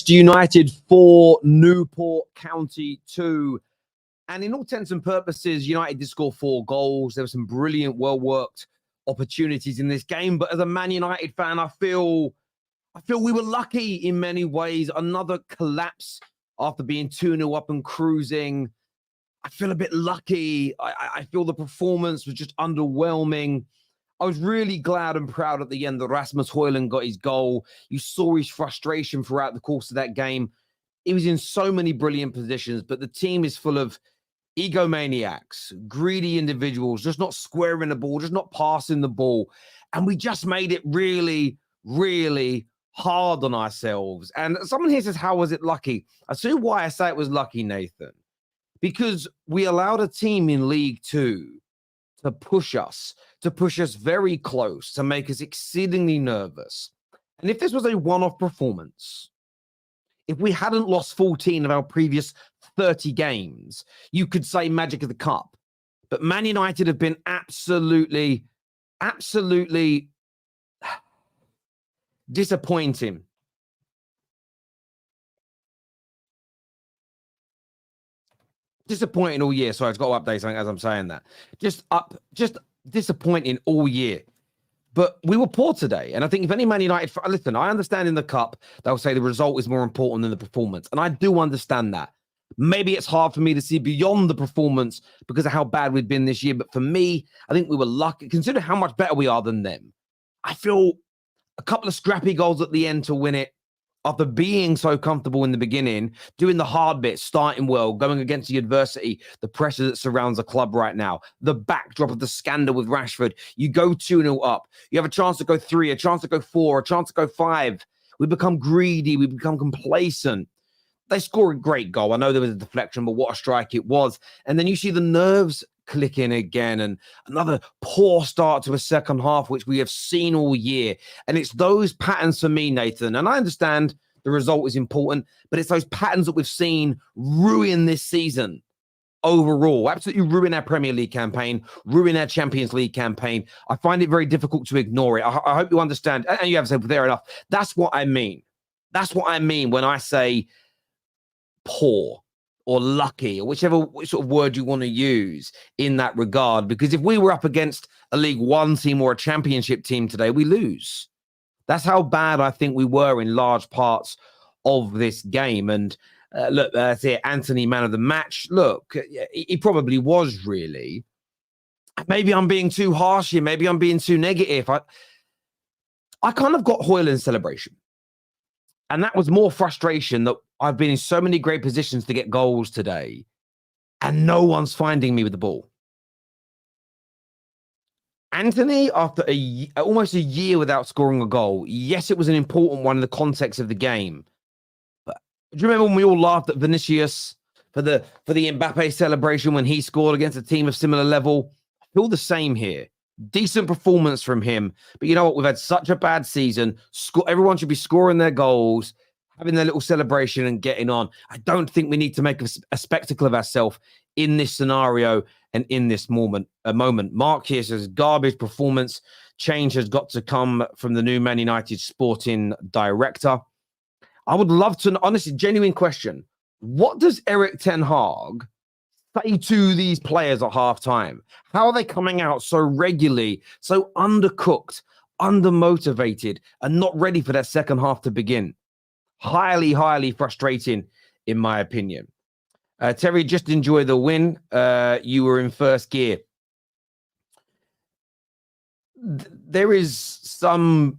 United 4, Newport County 2. And in all intents and purposes, United did score 4 goals. There were some brilliant, well-worked opportunities in this game. But as a Man United fan, I feel we were lucky in many ways. Another collapse after being 2-0 up and cruising. I feel a bit lucky. I feel the performance was just underwhelming. I was really glad and proud at the end that Rasmus got his goal. You saw his frustration throughout the course of that game. He was in so many brilliant positions, but the team is full of egomaniacs, greedy individuals, just not squaring the ball, just not passing the ball. And we just made it really, really hard on ourselves. And someone here says, how was it lucky? I'll tell you why I say it was lucky, Nathan. Because we allowed a team in League Two to push us very close, to make us exceedingly nervous. And if this was a one-off performance, if we hadn't lost 14 of our previous 30 games, you could say magic of the cup. But Man United have been absolutely disappointing. Disappointing all year. Sorry, I've got to update something as I'm saying that. Just disappointing all year. But we were poor today. And I think if any Man United... Listen, I understand in the cup, they'll say the result is more important than the performance. And I do understand that. Maybe it's hard for me to see beyond the performance because of how bad we've been this year. But for me, I think we were lucky. Consider how much better we are than them. I feel a couple of scrappy goals at the end to win it. After being so comfortable in the beginning, doing the hard bit, starting well, going against the adversity, the pressure that surrounds the club right now, the backdrop of the scandal with Rashford, you go 2-0 up. You have a chance to go 3, a chance to go 4, a chance to go 5. We become greedy. We become complacent. They score a great goal. I know there was a deflection, but what a strike it was. And then you see the nerves clicking again and another poor start to a second half, which we have seen all year. And it's those patterns for me, Nathan. And I understand the result is important, but it's those patterns that we've seen ruin this season overall. Absolutely ruin our Premier League campaign, ruin our Champions League campaign. I find it very difficult to ignore it. I hope you understand. And you have said fair enough. That's what I mean. That's what I mean when I say poor or lucky, or whichever sort of word you want to use in that regard. Because if we were up against a League One team or a Championship team today, we lose. That's how bad I think we were in large parts of this game. And look, that's it. Anthony, man of the match. Look, he probably was really. Maybe I'm being too harsh here. Maybe I'm being too negative. I kind of got Højlund's celebration. And that was more frustration that I've been in so many great positions to get goals today, and no one's finding me with the ball. Anthony, after almost a year without scoring a goal, yes, it was an important one in the context of the game. But do you remember when we all laughed at Vinicius for the Mbappe celebration when he scored against a team of similar level? I feel the same here. Decent performance from him. But you know what? We've had such a bad season. Everyone should be scoring their goals, having their little celebration and getting on. I don't think we need to make a spectacle of ourselves in this scenario and in this moment. Mark here says, garbage performance. Change has got to come from the new Man United sporting director. I would love to, honestly, genuine question. What does Erik ten Hag say to these players at halftime? How are they coming out so regularly, so undercooked, undermotivated, and not ready for that second half to begin? Highly, highly frustrating, in my opinion. Terry, just enjoy the win. You were in first gear. There is some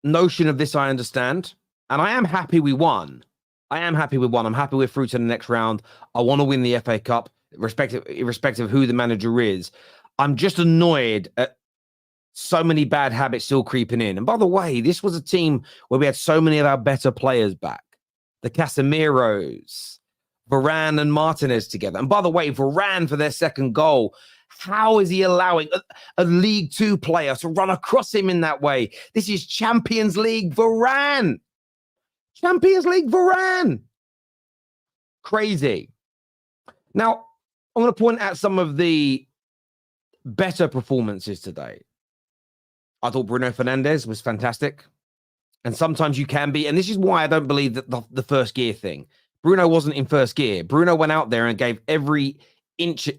notion of this, I understand. And I am happy we won. I'm happy we're through to the next round. I want to win the FA Cup, irrespective of who the manager is. I'm just annoyed at so many bad habits still creeping in. And by the way, this was a team where we had so many of our better players back. The Casemiros, Varane and Martinez together. And by the way, Varane for their second goal. How is he allowing a League Two player to run across him in that way? This is Champions League Varane. Champions League Varane. Crazy. Now, I'm going to point out some of the better performances today. I thought Bruno Fernandes was fantastic. And sometimes you can be. And this is why I don't believe that the first gear thing. Bruno wasn't in first gear. Bruno went out there and gave every inch,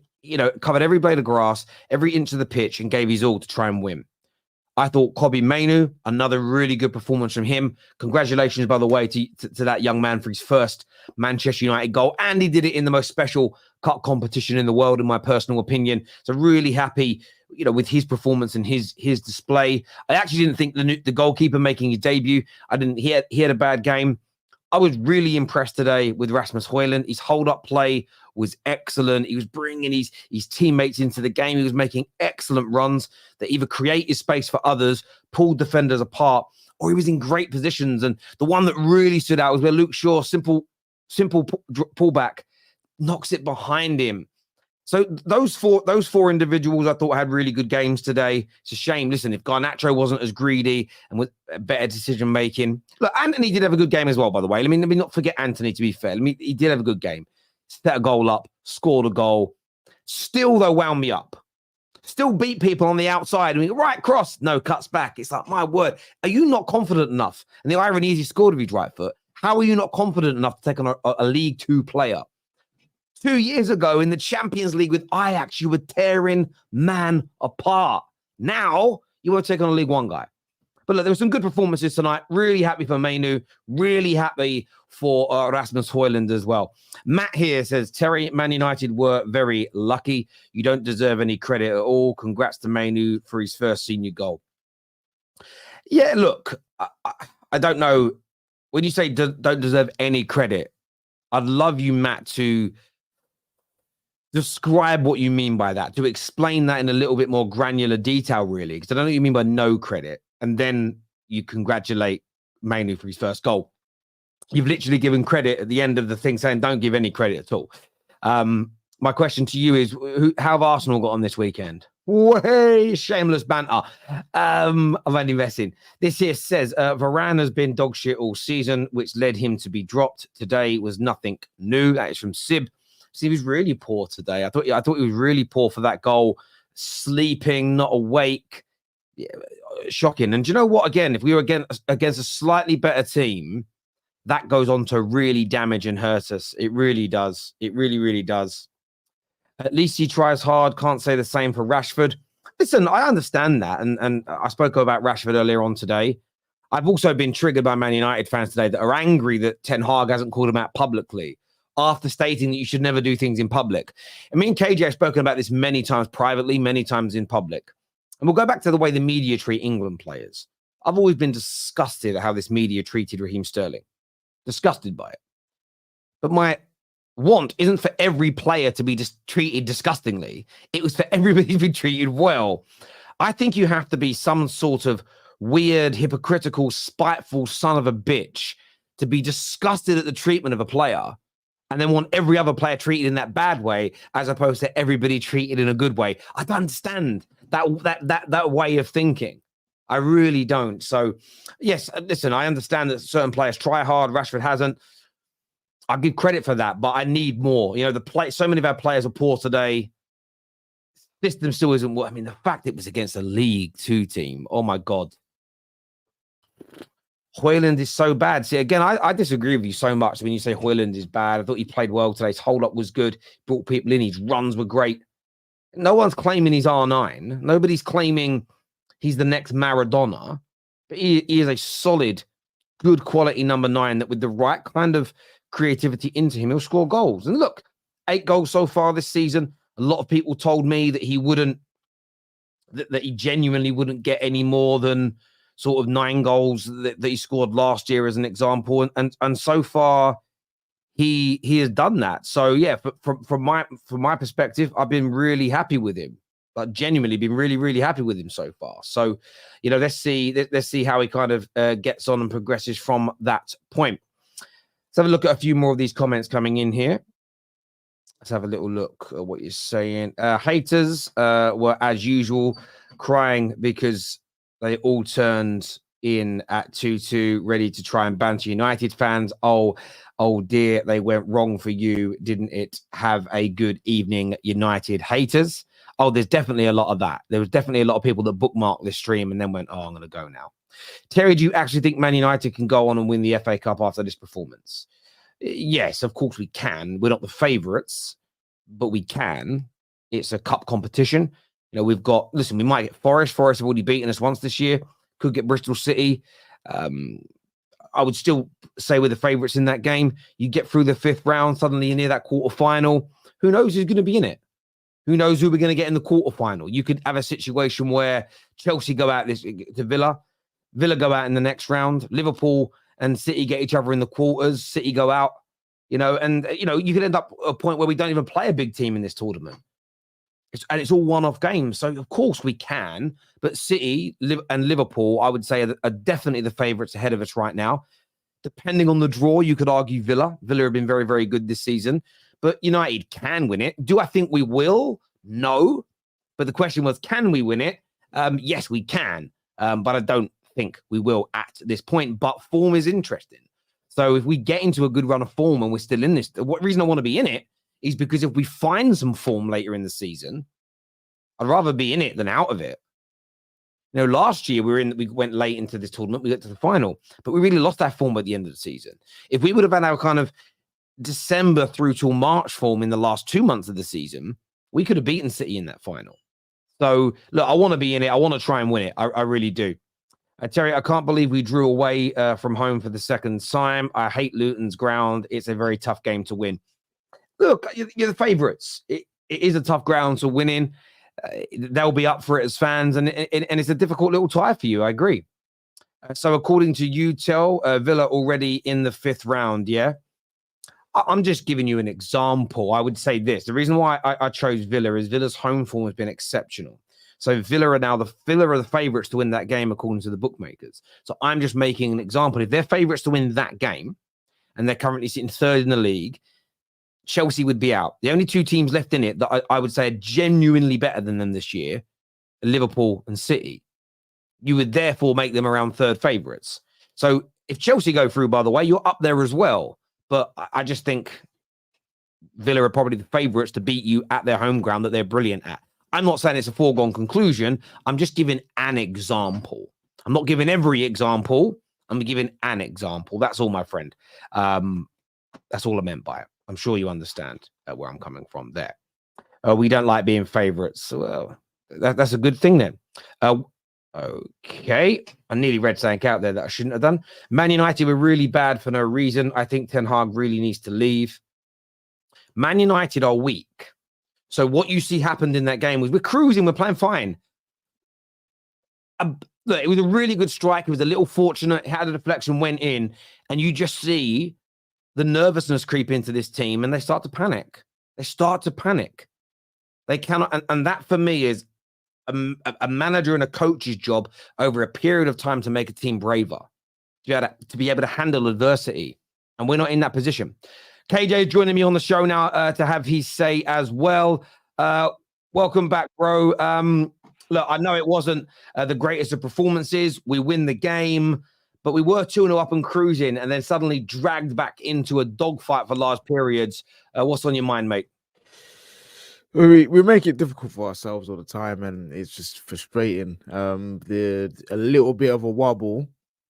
covered every blade of grass, every inch of the pitch, and gave his all to try and win. I thought Kobbie Mainoo, another really good performance from him. Congratulations, by the way, to that young man for his first Manchester United goal. And he did it in the most special cup competition in the world, in my personal opinion. So really happy, with his performance and his display. I actually didn't think the goalkeeper making his debut, he had a bad game. I was really impressed today with Rasmus Højlund. His hold-up play was excellent. He was bringing his teammates into the game. He was making excellent runs that either created space for others, pulled defenders apart, or he was in great positions. And the one that really stood out was where Luke Shaw, simple pullback, knocks it behind him. So those four individuals I thought had really good games today. It's a shame. Listen, if Garnacho wasn't as greedy and with better decision making. Look, Anthony did have a good game as well, by the way. Let me not forget Anthony, to be fair. He did have a good game. Set a goal up, scored a goal. Still, though, wound me up. Still beat people on the outside. Right cross, no, cuts back. It's like, my word, are you not confident enough? And the irony is he scored with his right foot. How are you not confident enough to take on a League Two player? 2 years ago in the Champions League with Ajax, you were tearing Man apart. Now, you won't take on a League One guy. But look, there were some good performances tonight. Really happy for Mainoo. Really happy for Rasmus Højlund as well. Matt here says, Terry, Man United were very lucky. You don't deserve any credit at all. Congrats to Mainoo for his first senior goal. Yeah, look, I don't know. When you say don't deserve any credit, I'd love you, Matt, to describe what you mean by that, to explain that in a little bit more granular detail, really, because I don't know what you mean by no credit. And then you congratulate Mainoo for his first goal. You've literally given credit at the end of the thing saying don't give any credit at all. My question to you is, how have Arsenal got on this weekend? Way shameless banter. I'm only messing. This here says Varane has been dog shit all season, which led him to be dropped. Today was nothing new. That is from Sib. So he was really poor today. I thought he was really poor for that goal. Sleeping, not awake. Yeah, shocking. And do you know what? Again, if we were against a slightly better team, that goes on to really damage and hurt us. It really does. It really, really does. At least he tries hard. Can't say the same for Rashford. Listen, I understand that. And I spoke about Rashford earlier on today. I've also been triggered by Man United fans today that are angry that Ten Hag hasn't called him out publicly after stating that you should never do things in public. And me and KJ have spoken about this many times privately, many times in public. And we'll go back to the way the media treat England players. I've always been disgusted at how this media treated Raheem Sterling. Disgusted by it. But my want isn't for every player to be treated disgustingly. It was for everybody to be treated well. I think you have to be some sort of weird, hypocritical, spiteful son of a bitch to be disgusted at the treatment of a player and then want every other player treated in that bad way as opposed to everybody treated in a good way. I don't understand that way of thinking. I really don't. So, yes, listen, I understand that certain players try hard. Rashford hasn't. I give credit for that, but I need more. So many of our players are poor today. System still isn't what. I mean, the fact it was against a League Two team. Oh my God. Højlund is so bad. See, again, I disagree with you so much when you say Højlund is bad. I thought he played well today. His hold-up was good. Brought people in. His runs were great. No one's claiming he's R9. Nobody's claiming he's the next Maradona. But he is a solid, good quality number 9 that with the right kind of creativity into him, he'll score goals. And look, 8 goals so far this season. A lot of people told me that he genuinely wouldn't get any more than sort of 9 goals that he scored last year as an example. And so far, he has done that. So yeah, from my perspective, I've been really happy with him. But genuinely been really, really happy with him so far. So, let's see how he kind of gets on and progresses from that point. Let's have a look at a few more of these comments coming in here. Let's have a little look at what you're saying. Haters were, as usual, crying because they all turned in at 2-2, ready to try and banter United fans. Oh dear, they went wrong for you, didn't it? Have a good evening, United haters. Oh, there's definitely a lot of that. There was definitely a lot of people that bookmarked this stream and then went, oh, I'm going to go now. Terry, do you actually think Man United can go on and win the FA Cup after this performance? Yes, of course we can. We're not the favourites, but we can. It's a cup competition. You know, we've got, listen, we might get Forest. Forest have already beaten us once this year. Could get Bristol City. I would still say we're the favourites in that game. You get through the 5th round, suddenly you're near that quarterfinal. Who knows who's going to be in it? Who knows who we're going to get in the quarterfinal? You could have a situation where Chelsea go out to Villa. Villa go out in the next round. Liverpool and City get each other in the quarters. City go out, you know, and, you know, you could end up at a point where we don't even play a big team in this tournament. It's all one-off games. So, of course, we can. But City and Liverpool, I would say, are definitely the favourites ahead of us right now. Depending on the draw, you could argue Villa. Villa have been very, very good this season. But United can win it. Do I think we will? No. But the question was, can we win it? Yes, we can. But I don't think we will at this point. But form is interesting. So if we get into a good run of form and we're still in this, what reason I want to be in it is because if we find some form later in the season, I'd rather be in it than out of it. You know, last year we went late into this tournament, we got to the final, but we really lost our form at the end of the season. If we would have had our kind of December through till March form in the last 2 months of the season, we could have beaten City in that final. So, look, I want to be in it. I want to try and win it. I really do. Terry, I can't believe we drew away from home for the second time. I hate Luton's ground. It's a very tough game to win. Look, you're the favourites. It is a tough ground to win in. They'll be up for it as fans, and it's a difficult little tie for you. I agree. So according to UTEL, Villa already in the 5th round, yeah? I'm just giving you an example. I would say this. The reason why I chose Villa is Villa's home form has been exceptional. So Villa are the favourites to win that game according to the bookmakers. So I'm just making an example. If they're favourites to win that game, and they're currently sitting 3rd in the league, Chelsea would be out. The only 2 teams left in it that I would say are genuinely better than them this year are Liverpool and City. You would therefore make them around 3rd favourites. So if Chelsea go through, by the way, you're up there as well. But I just think Villa are probably the favourites to beat you at their home ground that they're brilliant at. I'm not saying it's a foregone conclusion. I'm just giving an example. I'm not giving every example. I'm giving an example. That's all, my friend. That's all I meant by it. I'm sure you understand where I'm coming from there. We don't like being favourites. Well, that's a good thing then. Okay. I nearly read something out there that I shouldn't have done. Man United were really bad for no reason. I think Ten Hag really needs to leave. Man United are weak. So what you see happened in that game was we're cruising, we're playing fine. Look, it was a really good strike. It was a little fortunate. It had a deflection, went in, and you just see the nervousness creep into this team, and they start to panic. They cannot, and that for me is a manager and a coach's job over a period of time to make a team braver, to be able to handle adversity. And we're not in that position. KJ is joining me on the show now to have his say as well. Welcome back, bro. Look, I know it wasn't the greatest of performances. We win the game, but we were 2-0 up and cruising, and then suddenly dragged back into a dogfight for large periods. What's on your mind, mate? We make it difficult for ourselves all the time, and it's just frustrating. A little bit of a wobble,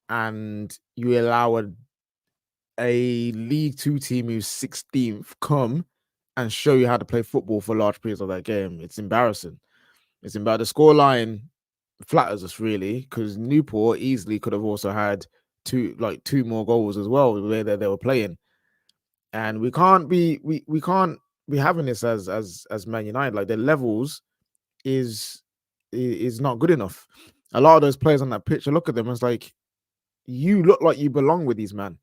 and you allow a League Two team who's 16th come and show you how to play football for large periods of that game. It's embarrassing. It's about the scoreline flatters us really, because Newport easily could have also had two more goals as well the way that they were playing, and we can't be having this as Man United. Like, their levels is not good enough. A lot of those players on that pitch, I look at them and it's like, you look like you belong with these men.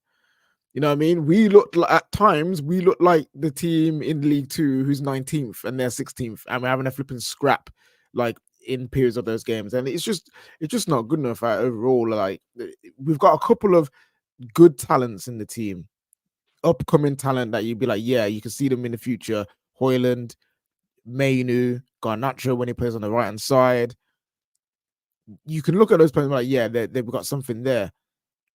You know what I mean? At times we look like the team in League Two who's 19th and they're 16th, and we're having a flipping scrap like in periods of those games, and it's just not good enough overall. Like, we've got a couple of good talents in the team, upcoming talent that you'd be like, yeah, you can see them in the future. Hoyland, Mainu, Garnacho when he plays on the right hand side. you can look at those players like, yeah, they've got something there.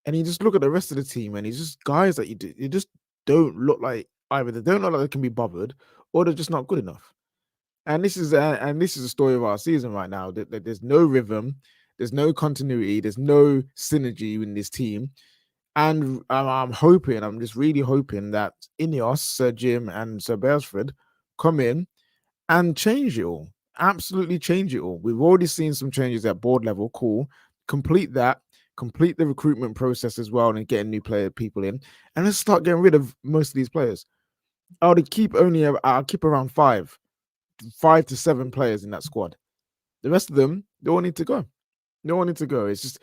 And you just look at the rest of the team, and it's just guys that you just don't look like either they don't look like they can be bothered, or they're just not good enough. And this is the story of our season right now. That there's no rhythm, there's no continuity, there's no synergy in this team. And I'm just really hoping that Ineos, Sir Jim, and Sir Beresford come in and change it all. Absolutely change it all. We've already seen some changes at board level. Cool. Complete that. Complete the recruitment process as well, and getting new people in. And let's start getting rid of most of these players. I'll keep around 5 to 7 players in that squad. The rest of them, they all need to go. No one need to go. It's just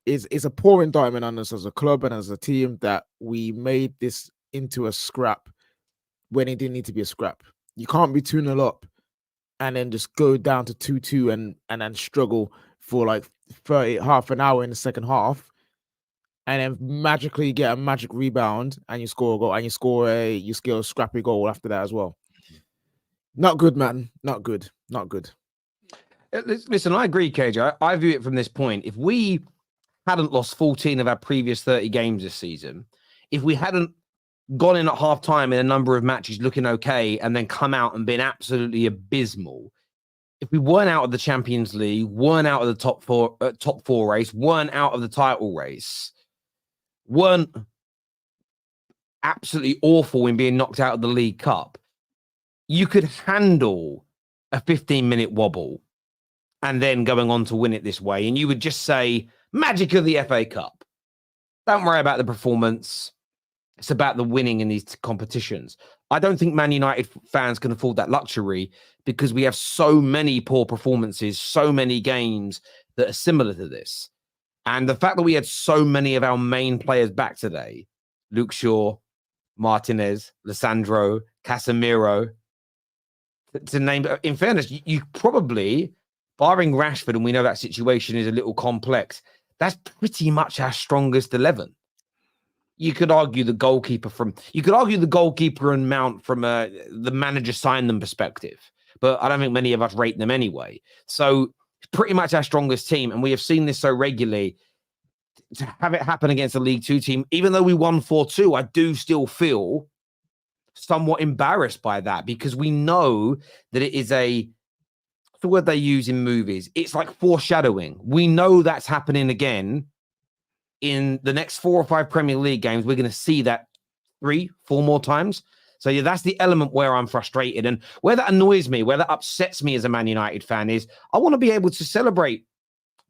it's a poor indictment on us as a club and as a team that we made this into a scrap when it didn't need to be a scrap. You can't be 2-0 up and then just go down to 2-2 and then struggle for like half an hour in the second half, and then magically get a magic rebound and you score a goal, and you score a scrappy goal after that as well. Not good, man. Not good. Not good. Listen, I agree, KJ. I view it from this point. If we hadn't lost 14 of our previous 30 games this season, if we hadn't gone in at half time in a number of matches looking okay and then come out and been absolutely abysmal, if we weren't out of the Champions League, weren't out of the top four race, weren't out of the title race, weren't absolutely awful in being knocked out of the League Cup, you could handle a 15-minute wobble and then going on to win it this way. And you would just say, magic of the FA Cup. Don't worry about the performance. It's about the winning in these competitions. I don't think Man United fans can afford that luxury because we have so many poor performances, so many games that are similar to this. And the fact that we had so many of our main players back today, Luke Shaw, Martinez, Lissandro, Casemiro, to name, in fairness, you probably, barring Rashford, and we know that situation is a little complex, that's pretty much our strongest 11. You could argue the goalkeeper and Mount from the manager signed them perspective, but I don't think many of us rate them anyway. So pretty much our strongest team, and we have seen this so regularly. To have it happen against a League Two team, even though we won 4-2, I do still feel somewhat embarrassed by that, because we know that it is the word they use in movies. It's like foreshadowing. We know that's happening again in the next 4 or 5 Premier League games. We're going to see that 3-4 more times. So yeah, that's the element where I'm frustrated, and where that annoys me, where that upsets me as a Man United fan, is I want to be able to celebrate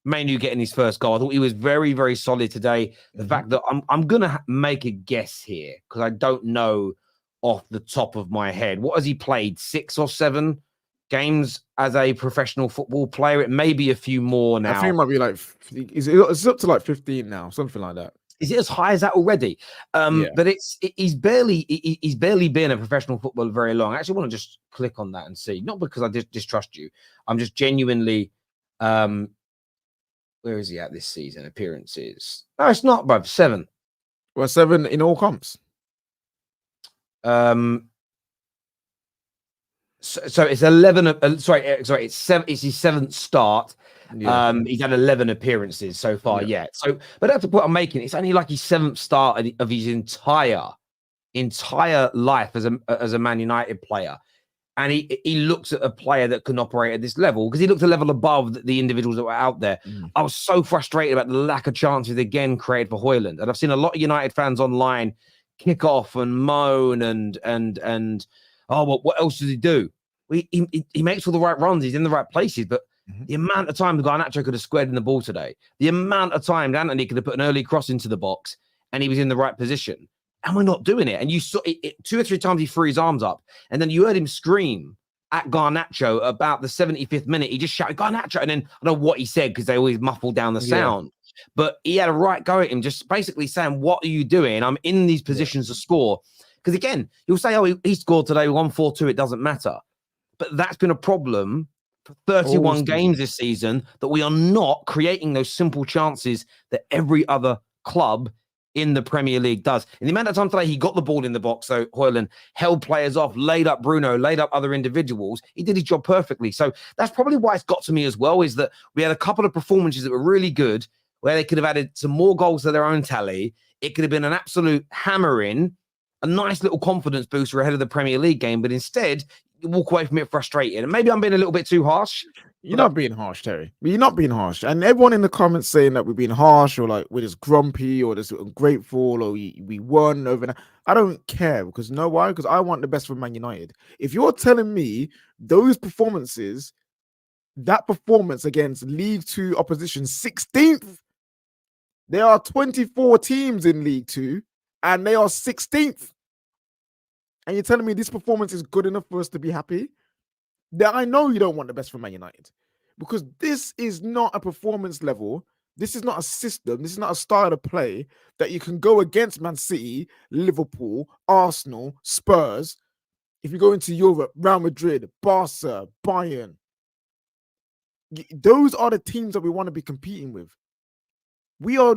Man U getting his first goal. I thought he was very, very solid today. The fact that I'm going to make a guess here, because I don't know off the top of my head. What has he played? 6 or 7 games as a professional football player? It may be a few more now. I think it might be like, it's up to like 15 now, something like that. Is it as high as that already? Yeah. But he's barely been a professional footballer very long. I actually want to just click on that and see. Not because I distrust you. I'm just genuinely, where is he at this season? Appearances. No, it's not, bruv. 7. Well, 7 in all comps. So it's 11. Sorry, it's 7. It's his 7th start. Yeah. He's had 11 appearances so far. Yeah. So, but that's the point I'm making. It's only like his 7th start of his entire life as a Man United player, and he looks at a player that can operate at this level, because he looked a level above the individuals that were out there. I was so frustrated about the lack of chances again created for Højlund, and I've seen a lot of United fans online kick off and moan and oh, well, what else does he do? He makes all the right runs. He's in the right places, but the amount of time Garnacho could have squared in the ball today, the amount of time Anthony could have put an early cross into the box and he was in the right position, and we're not doing it. And you saw it 2 or 3 times he threw his arms up, and then you heard him scream at Garnacho about the 75th minute. He just shouted Garnacho, and then I don't know what he said because they always muffle down the sound. But he had a right go at him, just basically saying, what are you doing? I'm in these positions to score. Because again, you'll say, oh, he scored today, 1-4-2, it doesn't matter. But that's been a problem for 31 games this season, that we are not creating those simple chances that every other club in the Premier League does. In the amount of time today he got the ball in the box, so Højlund held players off, laid up Bruno, laid up other individuals. He did his job perfectly. So that's probably why it's got to me as well, is that we had a couple of performances that were really good, where they could have added some more goals to their own tally. It could have been an absolute hammering, a nice little confidence booster ahead of the Premier League game, but instead you walk away from it frustrated. And maybe I'm being a little bit too harsh. You're not being harsh, Terry. You're not being harsh. And everyone in the comments saying that we're being harsh, or like we're just grumpy, or just ungrateful, or we won over. I don't care, because you know why? Because I want the best for Man United. If you're telling me those performances, that performance against League Two opposition, 16th, there are 24 teams in League Two, and they are 16th. And you're telling me this performance is good enough for us to be happy? That I know you don't want the best for Man United, because this is not a performance level. This is not a system. This is not a style of play that you can go against Man City, Liverpool, Arsenal, Spurs. If you go into Europe, Real Madrid, Barca, Bayern, those are the teams that we want to be competing with. We are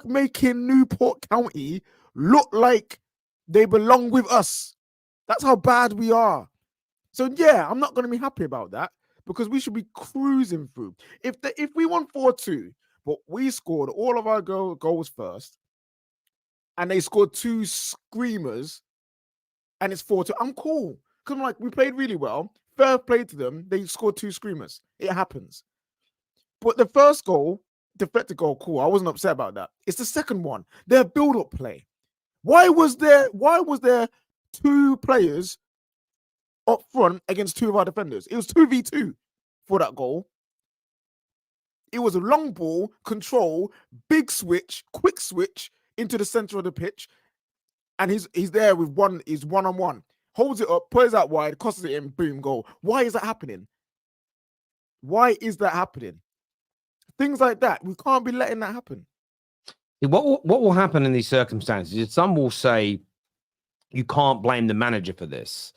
making Newport County look like they belong with us. That's how bad we are. So yeah, I'm not going to be happy about that, because we should be cruising through. If we won 4-2, but we scored all of our goals first, and they scored 2 screamers, and it's 4-2, I'm cool. Because I'm like, we played really well. Fair play to them. They scored 2 screamers. It happens. But the first goal, deflected goal, cool. I wasn't upset about that. It's the second one, their build-up play. Why was there 2 players up front against 2 of our defenders? It was 2v2 for that goal. It was a long ball, control, big switch, quick switch into the center of the pitch, and he's there with he's one-on-one, holds it up, plays out wide, crosses it in, boom, goal. Why is that happening? Why is that happening? Things like that, we can't be letting that happen. What will happen in these circumstances is some will say you can't blame the manager for this.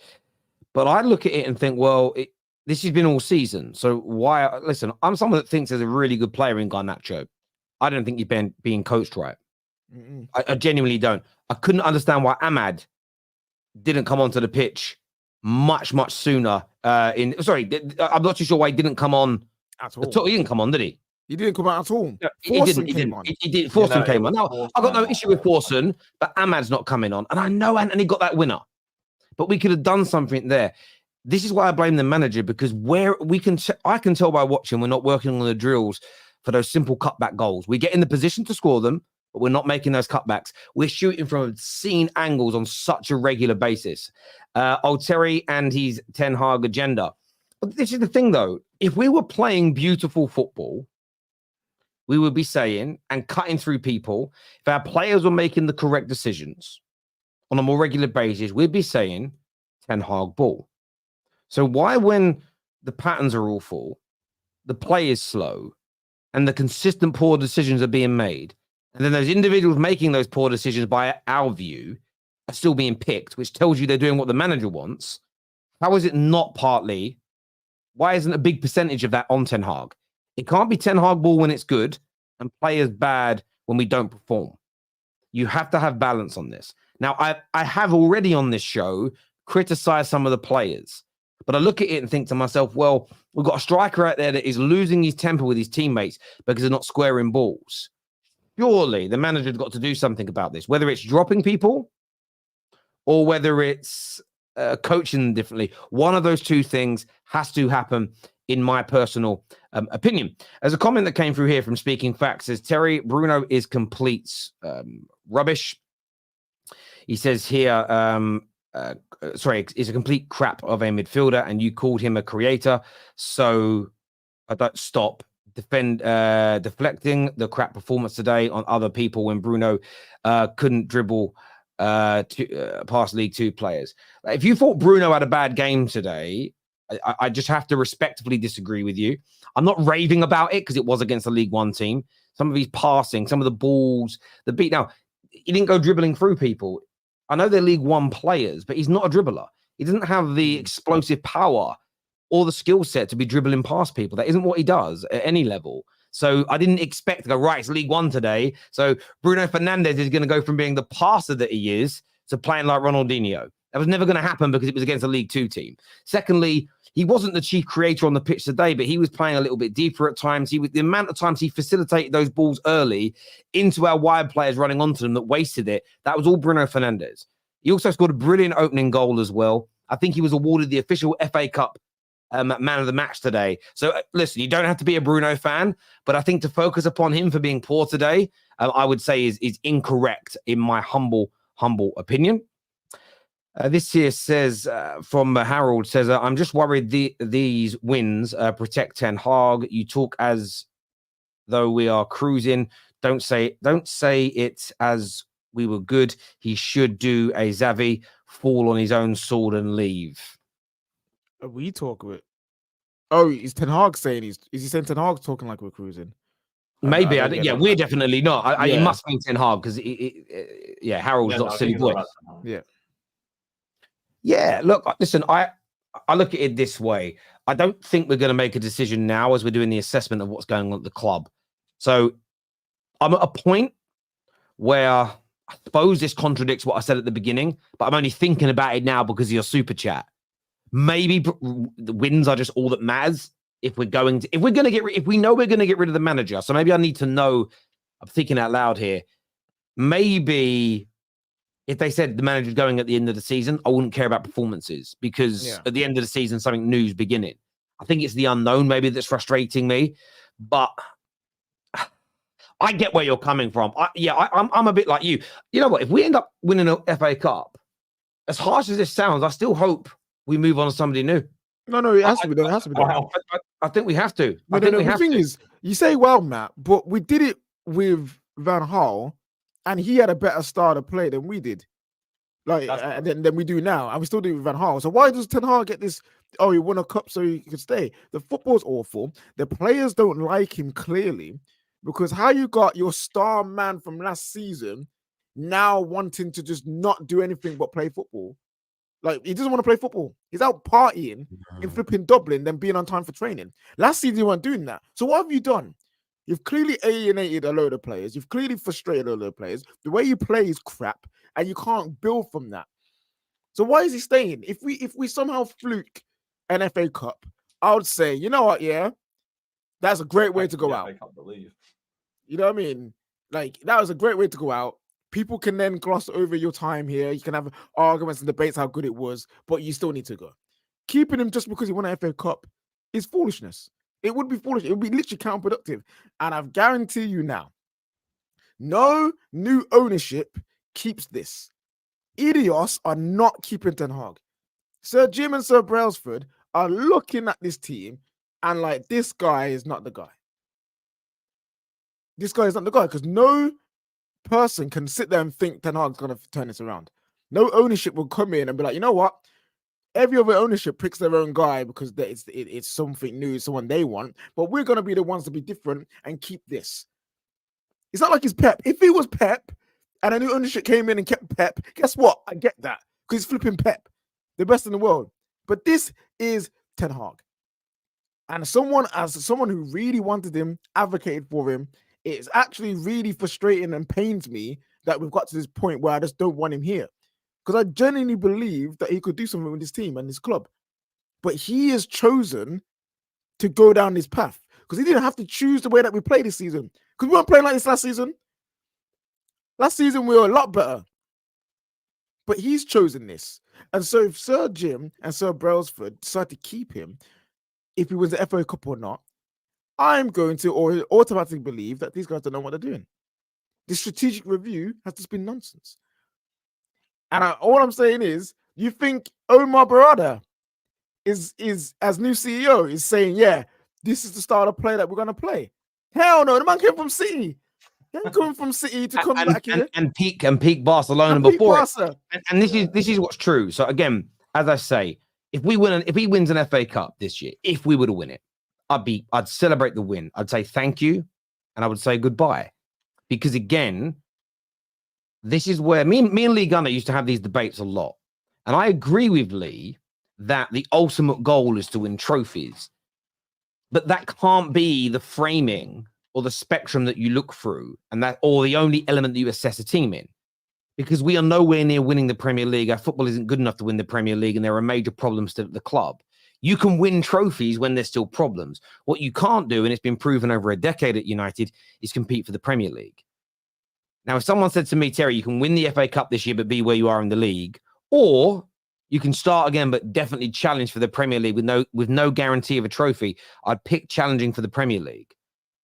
But I look at it and think, well, this has been all season. So why? Listen, I'm someone that thinks there's a really good player in Garnacho. I don't think you've been being coached right. I genuinely don't. I couldn't understand why Ahmad didn't come onto the pitch much sooner. I'm not too sure why he didn't come on at all. He didn't come on, did he? He didn't come out at all. No, he didn't. Forson came on. Now, I've got no issue with Forson, but Ahmad's not coming on. And I know Anthony got that winner. But we could have done something there. This is why I blame the manager, because I can tell by watching we're not working on the drills for those simple cutback goals. We get in the position to score them, but we're not making those cutbacks. We're shooting from obscene angles on such a regular basis. Terry and his Ten Hag agenda. But this is the thing, though. If we were playing beautiful football, we would be saying and cutting through people. If our players were making the correct decisions on a more regular basis, we'd be saying Ten Hag ball. So why, when the patterns are awful, the play is slow, and the consistent poor decisions are being made, and then those individuals making those poor decisions, by our view, are still being picked, which tells you they're doing what the manager wants? How is it not partly? Why isn't a big percentage of that on Ten Hag? It can't be Ten Hag ball when it's good and players bad when we don't perform. You have to have balance on this. Now, I have already on this show criticized some of the players, but I look at it and think to myself, well, we've got a striker out there that is losing his temper with his teammates because they're not squaring balls. Surely the manager's got to do something about this, whether it's dropping people or whether it's coaching them differently. One of those two things has to happen, in my personal opinion. As a comment that came through here from Speaking Facts, says Terry, Bruno is complete rubbish. He says here, is a complete crap of a midfielder, and you called him a creator. So I don't stop deflecting the crap performance today on other people when Bruno couldn't dribble past League Two players. If you thought Bruno had a bad game today, I just have to respectfully disagree with you. I'm not raving about it because it was against a League One team. Some of his passing, some of the balls, the beat. Now, he didn't go dribbling through people. I know they're League One players, but he's not a dribbler. He doesn't have the explosive power or the skill set to be dribbling past people. That isn't what he does at any level. So I didn't expect to go, right, it's League One today. So Bruno Fernandes is going to go from being the passer that he is to playing like Ronaldinho. That was never going to happen because it was against a League Two team. Secondly, he wasn't the chief creator on the pitch today, but he was playing a little bit deeper at times. The amount of times he facilitated those balls early into our wide players running onto them that wasted it, that was all Bruno Fernandes. He also scored a brilliant opening goal as well. I think he was awarded the official FA Cup man of the match today. So listen, you don't have to be a Bruno fan, but I think to focus upon him for being poor today, I would say is incorrect in my humble opinion. This here says from Harold says, I'm just worried these wins protect Ten Hag. You talk as though we are cruising. Don't say it as we were good. He should do a Xavi, fall on his own sword and leave. We talk with. Oh, is Ten Hag saying is he saying Ten Hag's talking like we're cruising? Maybe. Yeah, we're definitely not. It must be Ten Hag because Harold's not a silly boy. Yeah, look, listen, I look at it this way. I don't think we're going to make a decision now as we're doing the assessment of what's going on at the club. So I'm at a point where I suppose this contradicts what I said at the beginning, but I'm only thinking about it now because of your super chat. Maybe the wins are just all that matters if we know we're going to get rid of the manager. So maybe I need to know, I'm thinking out loud here, maybe if they said the manager's going at the end of the season, I wouldn't care about performances because at the end of the season, something new's beginning. I think it's the unknown maybe that's frustrating me, but I get where you're coming from. I'm a bit like you. You know what? If we end up winning an FA Cup, as harsh as this sounds, I still hope we move on to somebody new. No, it has to be done. It has to be done. I think we have to. The thing is, you say, well, Matt, but we did it with Van Gaal, and he had a better starter play than we did. Than we do now. And we still do it with Van Gaal. So why does Ten Hag get this, he won a cup so he could stay? The football's awful. The players don't like him clearly because how you got your star man from last season now wanting to just not do anything but play football. Like, he doesn't want to play football. He's out partying in flipping Dublin, then being on time for training. Last season, you weren't doing that. So what have you done? You've clearly alienated a load of players. You've clearly frustrated a load of players. The way you play is crap, and you can't build from that. So why is he staying? If we somehow fluke an FA Cup, I would say, you know what, that's a great way to go out. I can't believe. You know what I mean? Like, that was a great way to go out. People can then gloss over your time here. You can have arguments and debates how good it was, but you still need to go. Keeping him just because he won an FA Cup is foolishness. It would be foolish. It would be literally counterproductive. And I've guaranteed you now, no new ownership keeps this. Idios are not keeping Ten Hag. Sir Jim and Sir Brailsford are looking at this team and like, this guy is not the guy. This guy is not the guy because no person can sit there and think Ten Hag's going to turn this around. No ownership will come in and be like, you know what? Every other ownership picks their own guy because it's something new, someone they want. But we're going to be the ones to be different and keep this. It's not like it's Pep. If it was Pep and a new ownership came in and kept Pep, guess what? I get that because he's flipping Pep, the best in the world. But this is Ten Hag. And someone who really wanted him, advocated for him, it's actually really frustrating and pains me that we've got to this point where I just don't want him here. Because I genuinely believe that he could do something with this team and this club. But he has chosen to go down this path. Because he didn't have to choose the way that we played this season. Because we weren't playing like this last season. Last season, we were a lot better. But he's chosen this. And so if Sir Jim and Sir Brailsford decide to keep him, if he wins the FA Cup or not, I'm going to automatically believe that these guys don't know what they're doing. The strategic review has just been nonsense. And all I'm saying is, you think Omar Barada is as new CEO is saying, this is the style of play that we're going to play? Hell no, the man came from City. He ain't coming from City to come back here. And peak Barcelona before it. And this is what's true. So again, as I say, if he wins an FA Cup this year, if we were to win it, I'd celebrate the win. I'd say thank you, and I would say goodbye. Because again, this is where me and Lee Gunner used to have these debates a lot. And I agree with Lee that the ultimate goal is to win trophies. But that can't be the framing or the spectrum that you look through, and that, or the only element that you assess a team in. Because we are nowhere near winning the Premier League. Our football isn't good enough to win the Premier League, and there are major problems to the club. You can win trophies when there's still problems. What you can't do, and it's been proven over a decade at United, is compete for the Premier League. Now, if someone said to me, Terry, you can win the FA Cup this year, but be where you are in the league, or you can start again, but definitely challenge for the Premier League with no guarantee of a trophy, I'd pick challenging for the Premier League.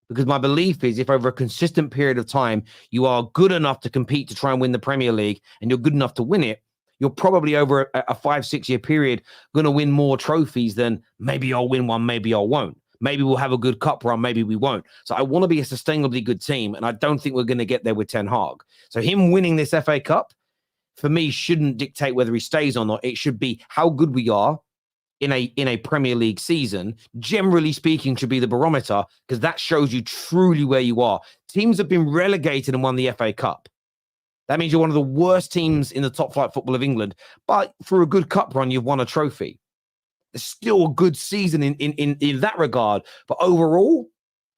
Because my belief is if over a consistent period of time, you are good enough to compete to try and win the Premier League, and you're good enough to win it, you're probably over a 5-6 year period going to win more trophies than maybe I'll win one, maybe I won't. Maybe we'll have a good cup run, maybe we won't. So I want to be a sustainably good team, and I don't think we're going to get there with Ten Hag. So him winning this FA Cup, for me, shouldn't dictate whether he stays or not. It should be how good we are in a Premier League season, generally speaking, should be the barometer, because that shows you truly where you are. Teams have been relegated and won the FA Cup. That means you're one of the worst teams in the top flight football of England, but for a good cup run, you've won a trophy. It's still a good season in that regard, but overall,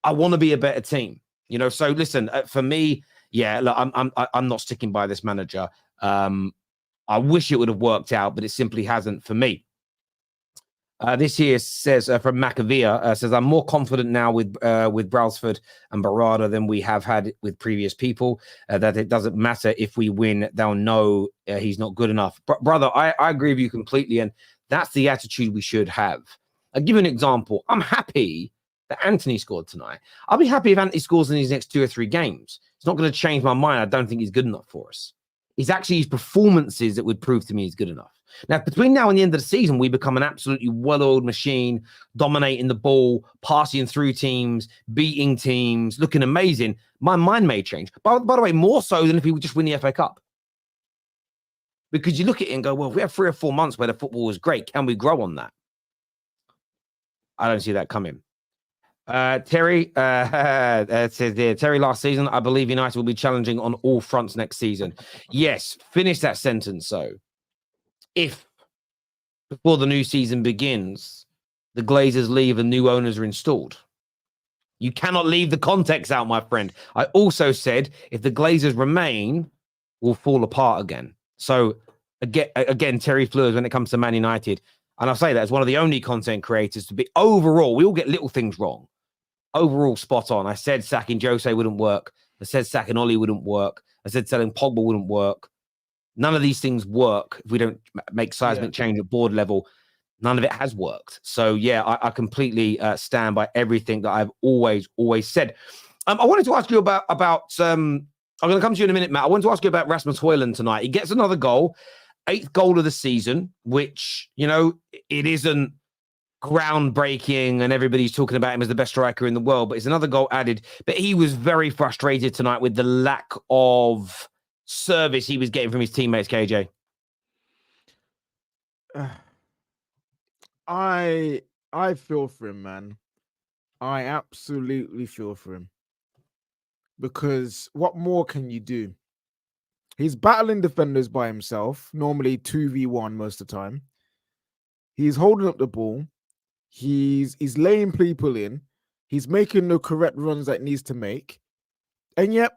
I want to be a better team. You know, so listen, for me, yeah, look, I'm not sticking by this manager. I wish it would have worked out, but it simply hasn't for me. This here says from Macavia, says, I'm more confident now with Brailsford and Barada than we have had with previous people, that it doesn't matter if we win, they'll know he's not good enough. Brother, I agree with you completely, and that's the attitude we should have. I'll give you an example. I'm happy that Anthony scored tonight. I'll be happy if Anthony scores in his next 2 or 3 games. It's not going to change my mind. I don't think he's good enough for us. It's actually his performances that would prove to me he's good enough. Now, between now and the end of the season, we become an absolutely well-oiled machine, dominating the ball, passing through teams, beating teams, looking amazing. My mind may change. By the way, more so than if we would just win the FA Cup. Because you look at it and go, well, if we have 3 or 4 months where the football was great, can we grow on that? I don't see that coming. Terry says there, Terry, last season, I believe United will be challenging on all fronts next season. Yes, finish that sentence, so. If, before the new season begins, the Glazers leave and new owners are installed. You cannot leave the context out, my friend. I also said, if the Glazers remain, we'll fall apart again. So, again, Terry Fleurs, when it comes to Man United, and I'll say that as one of the only content creators to be overall, we all get little things wrong. Overall, spot on. I said sacking Jose wouldn't work. I said sacking Oli wouldn't work. I said selling Pogba wouldn't work. None of these things work if we don't make seismic change at board level. None of it has worked. So, yeah, I completely stand by everything that I've always said. I wanted to ask you about I'm going to come to you in a minute, Matt. I wanted to ask you about Rasmus Højlund tonight. He gets another goal, 8th goal of the season, which, you know, it isn't groundbreaking and everybody's talking about him as the best striker in the world, but it's another goal added. But he was very frustrated tonight with the lack of service he was getting from his teammates, KJ. I feel for him, man. I absolutely feel for him. Because what more can you do? He's battling defenders by himself, normally 2v1 most of the time. He's holding up the ball. He's laying people in. He's making the correct runs that he needs to make. And yet,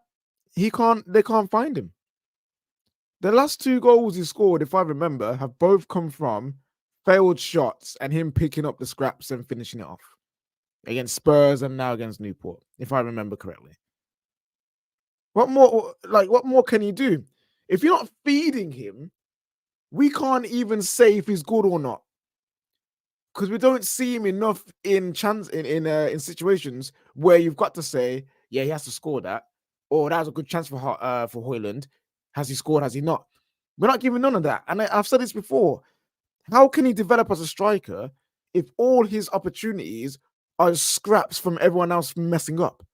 they can't find him. The last 2 goals he scored, if I remember, have both come from failed shots and him picking up the scraps and finishing it off. Against Spurs and now against Newport, if I remember correctly. What more can he do? If you're not feeding him, we can't even say if he's good or not. Because we don't see him enough in situations where you've got to say, yeah, he has to score that. Or that was a good chance for Højlund. Has he scored? Has he not? We're not giving none of that. And I've said this before. How can he develop as a striker if all his opportunities are scraps from everyone else messing up?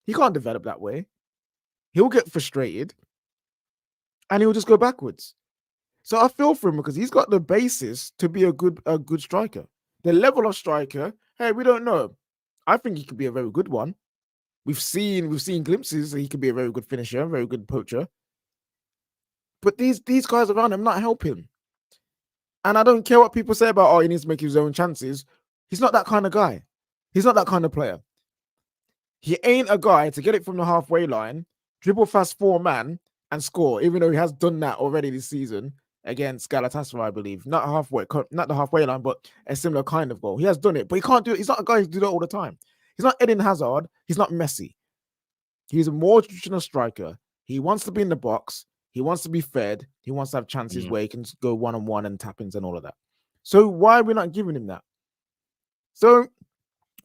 He can't develop that way. He'll get frustrated and he'll just go backwards. So I feel for him because he's got the basis to be a good striker. The level of striker, hey, we don't know. I think he could be a very good one. We've seen glimpses that he could be a very good finisher, a very good poacher. But these guys around him not helping. And I don't care what people say about, he needs to make his own chances. He's not that kind of guy. He's not that kind of player. He ain't a guy to get it from the halfway line, dribble fast 4-man, and score, even though he has done that already this season against Galatasaray, I believe. Not the halfway line, but a similar kind of goal. He has done it, but he can't do it. He's not a guy who do that all the time. He's not Eden Hazard. He's not Messi. He's a more traditional striker. He wants to be in the box. He wants to be fed. He wants to have chances where he can go one-on-one and tap-ins and all of that. So why are we not giving him that? So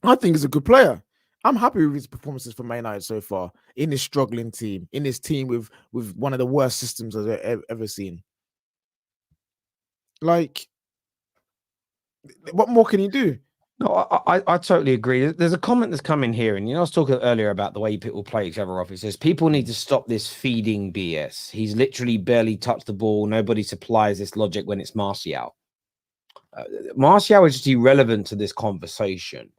I think he's a good player. I'm happy with his performances for Man United so far in this struggling team, in this team with one of the worst systems I've ever seen. Like, what more can he do? No, I totally agree. There's a comment that's come in here, and I was talking earlier about the way people play each other off. It says people need to stop this feeding BS. He's literally barely touched the ball. Nobody supplies this logic when it's Martial. Martial is just irrelevant to this conversation.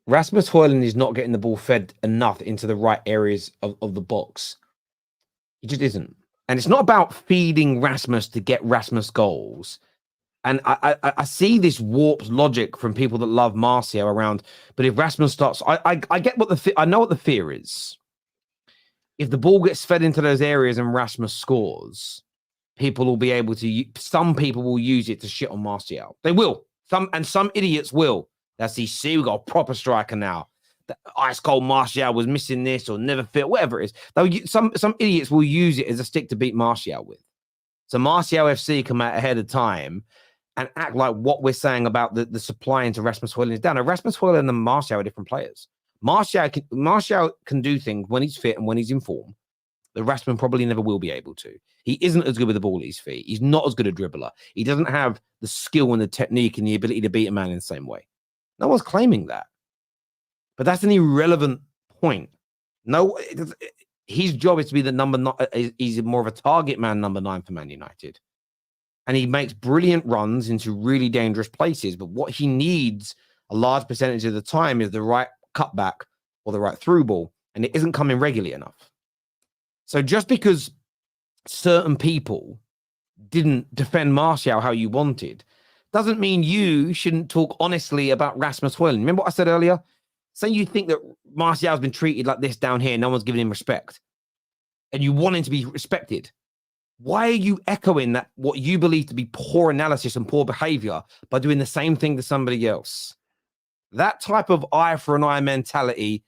Rasmus Højlund is not getting the ball fed enough into the right areas of the box. He just isn't. And it's not about feeding Rasmus to get Rasmus goals. And I see this warped logic from people that love Martial around. But if Rasmus starts, I get I know what the fear is. If the ball gets fed into those areas and Rasmus scores, people will be able to. Some people will use it to shit on Martial. They will. Some idiots will. That's see, we got a proper striker now. The ice cold Martial was missing this or never fit, whatever it is. Some idiots will use it as a stick to beat Martial with. So Martial FC come out ahead of time and act like what we're saying about the supply into Rasmus Højlund is down. Now, Rasmus Højlund and Martial are different players. Martial can do things when he's fit and when he's in form. The Rasmus probably never will be able to. He isn't as good with the ball at his feet. He's not as good a dribbler. He doesn't have the skill and the technique and the ability to beat a man in the same way. No one's claiming that. But that's an irrelevant point. No, his job is to be the number 9. He's more of a target man, number 9 for Man United. And he makes brilliant runs into really dangerous places. But what he needs a large percentage of the time is the right cutback or the right through ball. And it isn't coming regularly enough. So just because certain people didn't defend Martial how you wanted, doesn't mean you shouldn't talk honestly about Rasmus Højlund. Remember what I said earlier? Say you think that Martial's been treated like this down here, no one's giving him respect, and you want him to be respected. Why are you echoing that what you believe to be poor analysis and poor behavior by doing the same thing to somebody else? That type of eye for an eye mentality,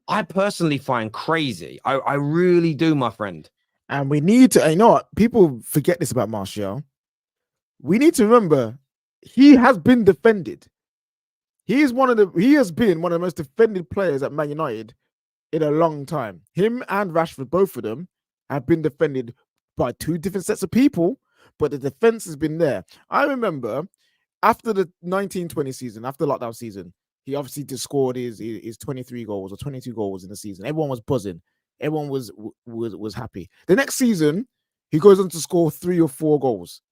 I personally find crazy. I really do, my friend. And we need to, you know what? People forget this about Martial. We need to remember he has been defended. He has been one of the most defended players at Man United in a long time. Him and Rashford, both of them, have been defended by 2 different sets of people, but the defense has been there. I remember after the 19-20 season, after the lockdown season, he obviously just scored his 23 goals or 22 goals in the season. Everyone was buzzing. Everyone was happy. The next season, he goes on to score 3 or 4 goals.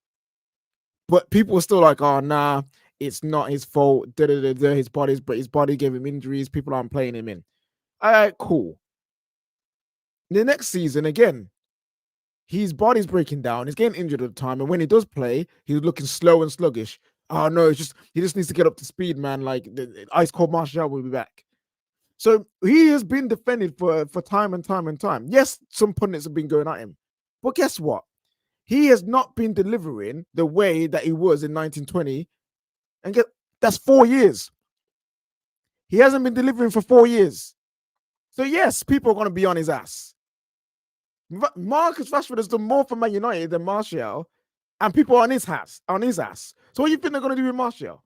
But people were still like, oh, nah, it's not his fault. His body gave him injuries. People aren't playing him in. All right, cool. The next season, again, his body's breaking down. He's getting injured at the time. And when he does play, he's looking slow and sluggish. Oh, no, he just needs to get up to speed, man. Like, the ice cold Martial will be back. So he has been defended for time and time and time. Yes, some pundits have been going at him. But guess what? He has not been delivering the way that he was in 1920. And that's 4 years. He hasn't been delivering for 4 years. So yes, people are going to be on his ass. Marcus Rashford has done more for Man United than Martial, and people are on his ass. So what do you think they're going to do with Martial?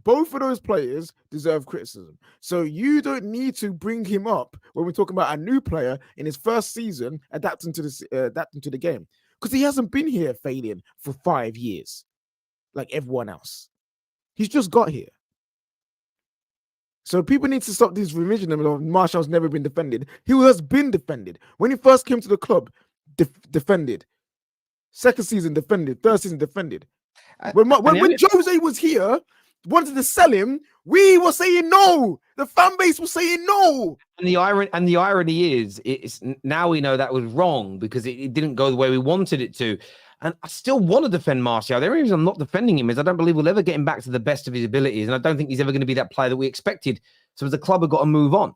Both of those players deserve criticism. So you don't need to bring him up when we're talking about a new player in his first season adapting to the game. Because he hasn't been here failing for 5 years like everyone else. He's just got here. So people need to stop this revisionism of Martial's never been defended. He has been defended. When he first came to the club, defended. Second season, defended. Third season, defended. When Jose was here, wanted to sell him, we were saying no. The fan base was saying no. And the irony is, it's now we know that was wrong because it didn't go the way we wanted it to. And I still want to defend Martial. The only reason I'm not defending him is I don't believe we'll ever get him back to the best of his abilities. And I don't think he's ever going to be that player that we expected. So as a club, we've got to move on.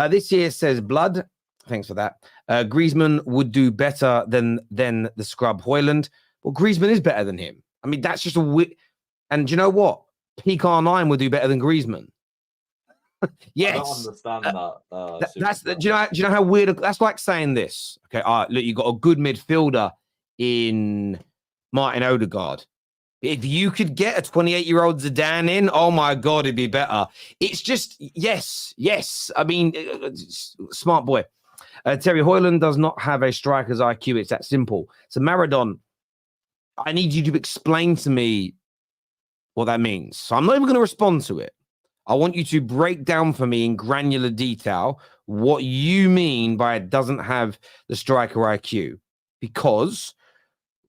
This year says Blood. Thanks for that. Griezmann would do better than the scrub Højlund. Well, Griezmann is better than him. I mean, that's just a and do you know what? Peak R9 would do better than Griezmann. Yes. I don't understand that. That's do you know how weird? That's like saying this. Okay, look, you got a good midfielder in Martin Odegaard. If you could get a 28-year-old Zidane in, oh my God, it'd be better. It's just yes. I mean, smart boy. Terry Højlund does not have a striker's IQ. It's that simple. So Maradon, I need you to explain to me what that means. So I'm not even going to respond to it. I want you to break down for me in granular detail what you mean by it doesn't have the striker IQ. Because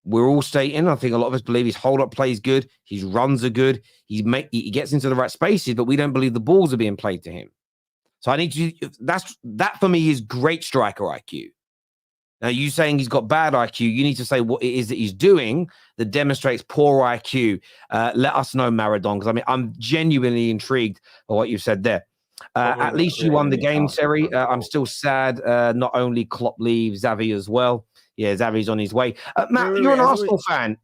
we're all stating, I think a lot of us believe his hold-up play is good, his runs are good, he gets into the right spaces, but we don't believe the balls are being played to him. So I need you. That for me is great striker IQ. Now, you saying he's got bad IQ, you need to say what it is that he's doing that demonstrates poor IQ. Let us know, Maradon, because I mean, I'm genuinely intrigued by what you've said there. At least you won the game, Terry. I'm still sad. Not only Klopp leaves, Xavi as well. Yeah, Xavi's on his way. Matt, you're an Arsenal fan.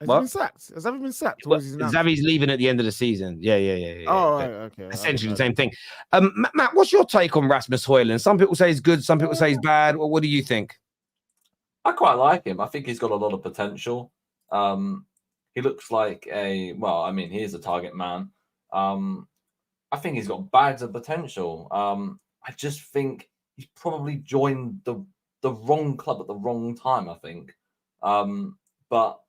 Has he been sacked? Has Xavi been sacked? Well, Xavi's leaving at the end of the season. Yeah. Oh, okay. Essentially the same thing. Matt, what's your take on Rasmus Højlund? Some people say he's good. Some people say he's bad. What do you think? I quite like him. I think he's got a lot of potential. He looks like he is a target man. I think he's got bags of potential. I just think he's probably joined the wrong club at the wrong time, I think. But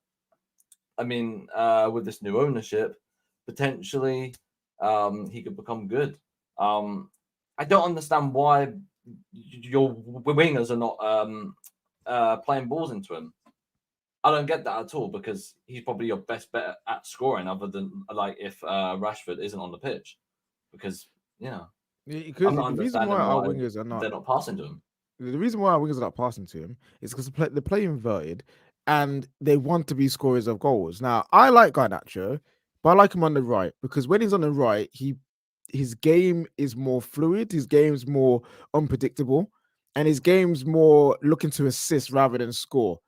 I mean, with this new ownership, potentially he could become good. I don't understand why your wingers are not playing balls into him. I don't get that at all, because he's probably your best bet at scoring, other than like if Rashford isn't on the pitch, because I'm not understanding why our wingers are not. They're not passing to him. The reason why our wingers are not passing to him is because they play inverted and they want to be scorers of goals. Now, I like Garnacho, but I like him on the right, because when he's on the right, his game is more fluid, his game's more unpredictable, and his game's more looking to assist rather than score.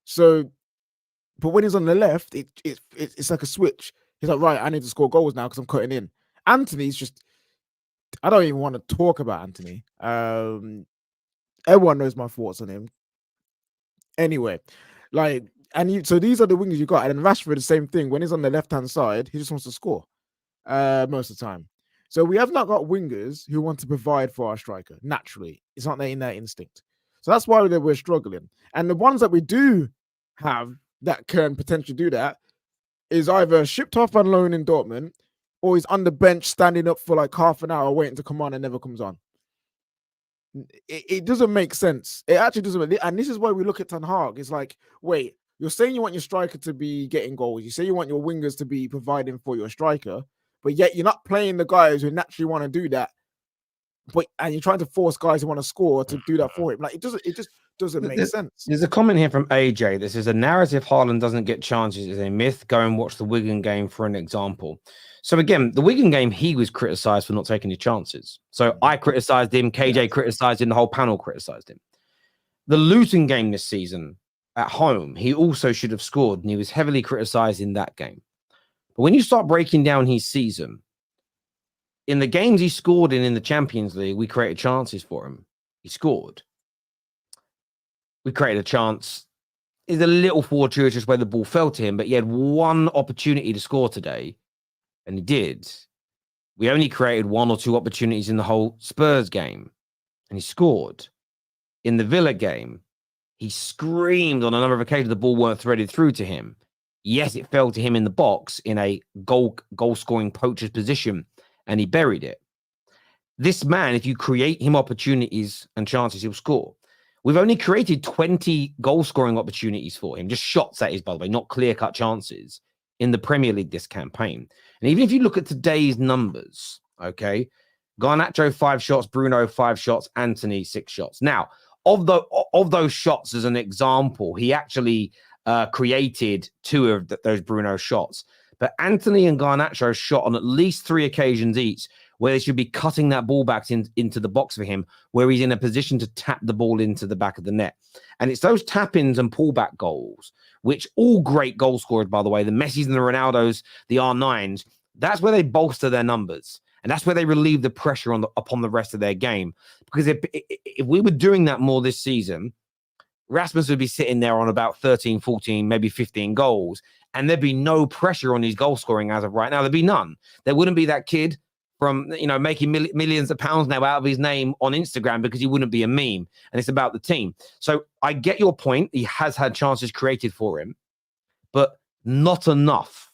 So, but when he's on the left, it's like a switch. He's like, right, I need to score goals now because I'm cutting in. Anthony's just, I don't even want to talk about Anthony. Everyone knows my thoughts on him. Anyway, so these are the wingers you got. And then Rashford, the same thing. When he's on the left-hand side, he just wants to score most of the time. So we have not got wingers who want to provide for our striker, naturally. It's not in their instinct. So that's why we're struggling. And the ones that we do have that can potentially do that is either shipped off on loan in Dortmund, or he's on the bench standing up for like half an hour waiting to come on and never comes on. It doesn't make sense. It actually doesn't. And this is why we look at Ten Hag. It's like, wait, you're saying you want your striker to be getting goals. You say you want your wingers to be providing for your striker, but yet you're not playing the guys who naturally want to do that. And you're trying to force guys who want to score to do that for him. Like, it just doesn't make sense. There's a comment here from AJ. This is a narrative Haaland doesn't get chances is a myth. Go and watch the Wigan game for an example. So again, the Wigan game, he was criticised for not taking his chances. So I criticised him, KJ criticised him, the whole panel criticised him. The Luton game this season at home, he also should have scored, and he was heavily criticised in that game. But when you start breaking down his season, in the games he scored in the Champions League, we created chances for him. He scored. We created a chance. It's a little fortuitous where the ball fell to him, but he had one opportunity to score today, and he did. We only created one or two opportunities in the whole Spurs game, and he scored. In the Villa game, he screamed on a number of occasions the ball weren't threaded through to him. Yes, it fell to him in the box in a goal-scoring poacher's position, and he buried it. This man, if you create him opportunities and chances, he'll score. We've only created 20 goal-scoring opportunities for him, just shots, that is, by the way, not clear-cut chances, in the Premier League this campaign. And even if you look at today's numbers, okay, Garnacho 5 shots, Bruno 5 shots, Anthony 6 shots. Now, of those shots, as an example, he actually created 2 of those Bruno shots. But Anthony and Garnacho shot on at least 3 occasions each where they should be cutting that ball back into the box for him, where he's in a position to tap the ball into the back of the net. And it's those tap-ins and pullback goals, which all great goal scorers, by the way, the Messis and the Ronaldos, the R9s, that's where they bolster their numbers. And that's where they relieve the pressure upon the rest of their game. Because if we were doing that more this season, Rasmus would be sitting there on about 13, 14, maybe 15 goals, and there'd be no pressure on his goal scoring as of right now. There'd be none. There wouldn't be that kid from, making millions of pounds now out of his name on Instagram because he wouldn't be a meme. And it's about the team. So I get your point. He has had chances created for him, but not enough.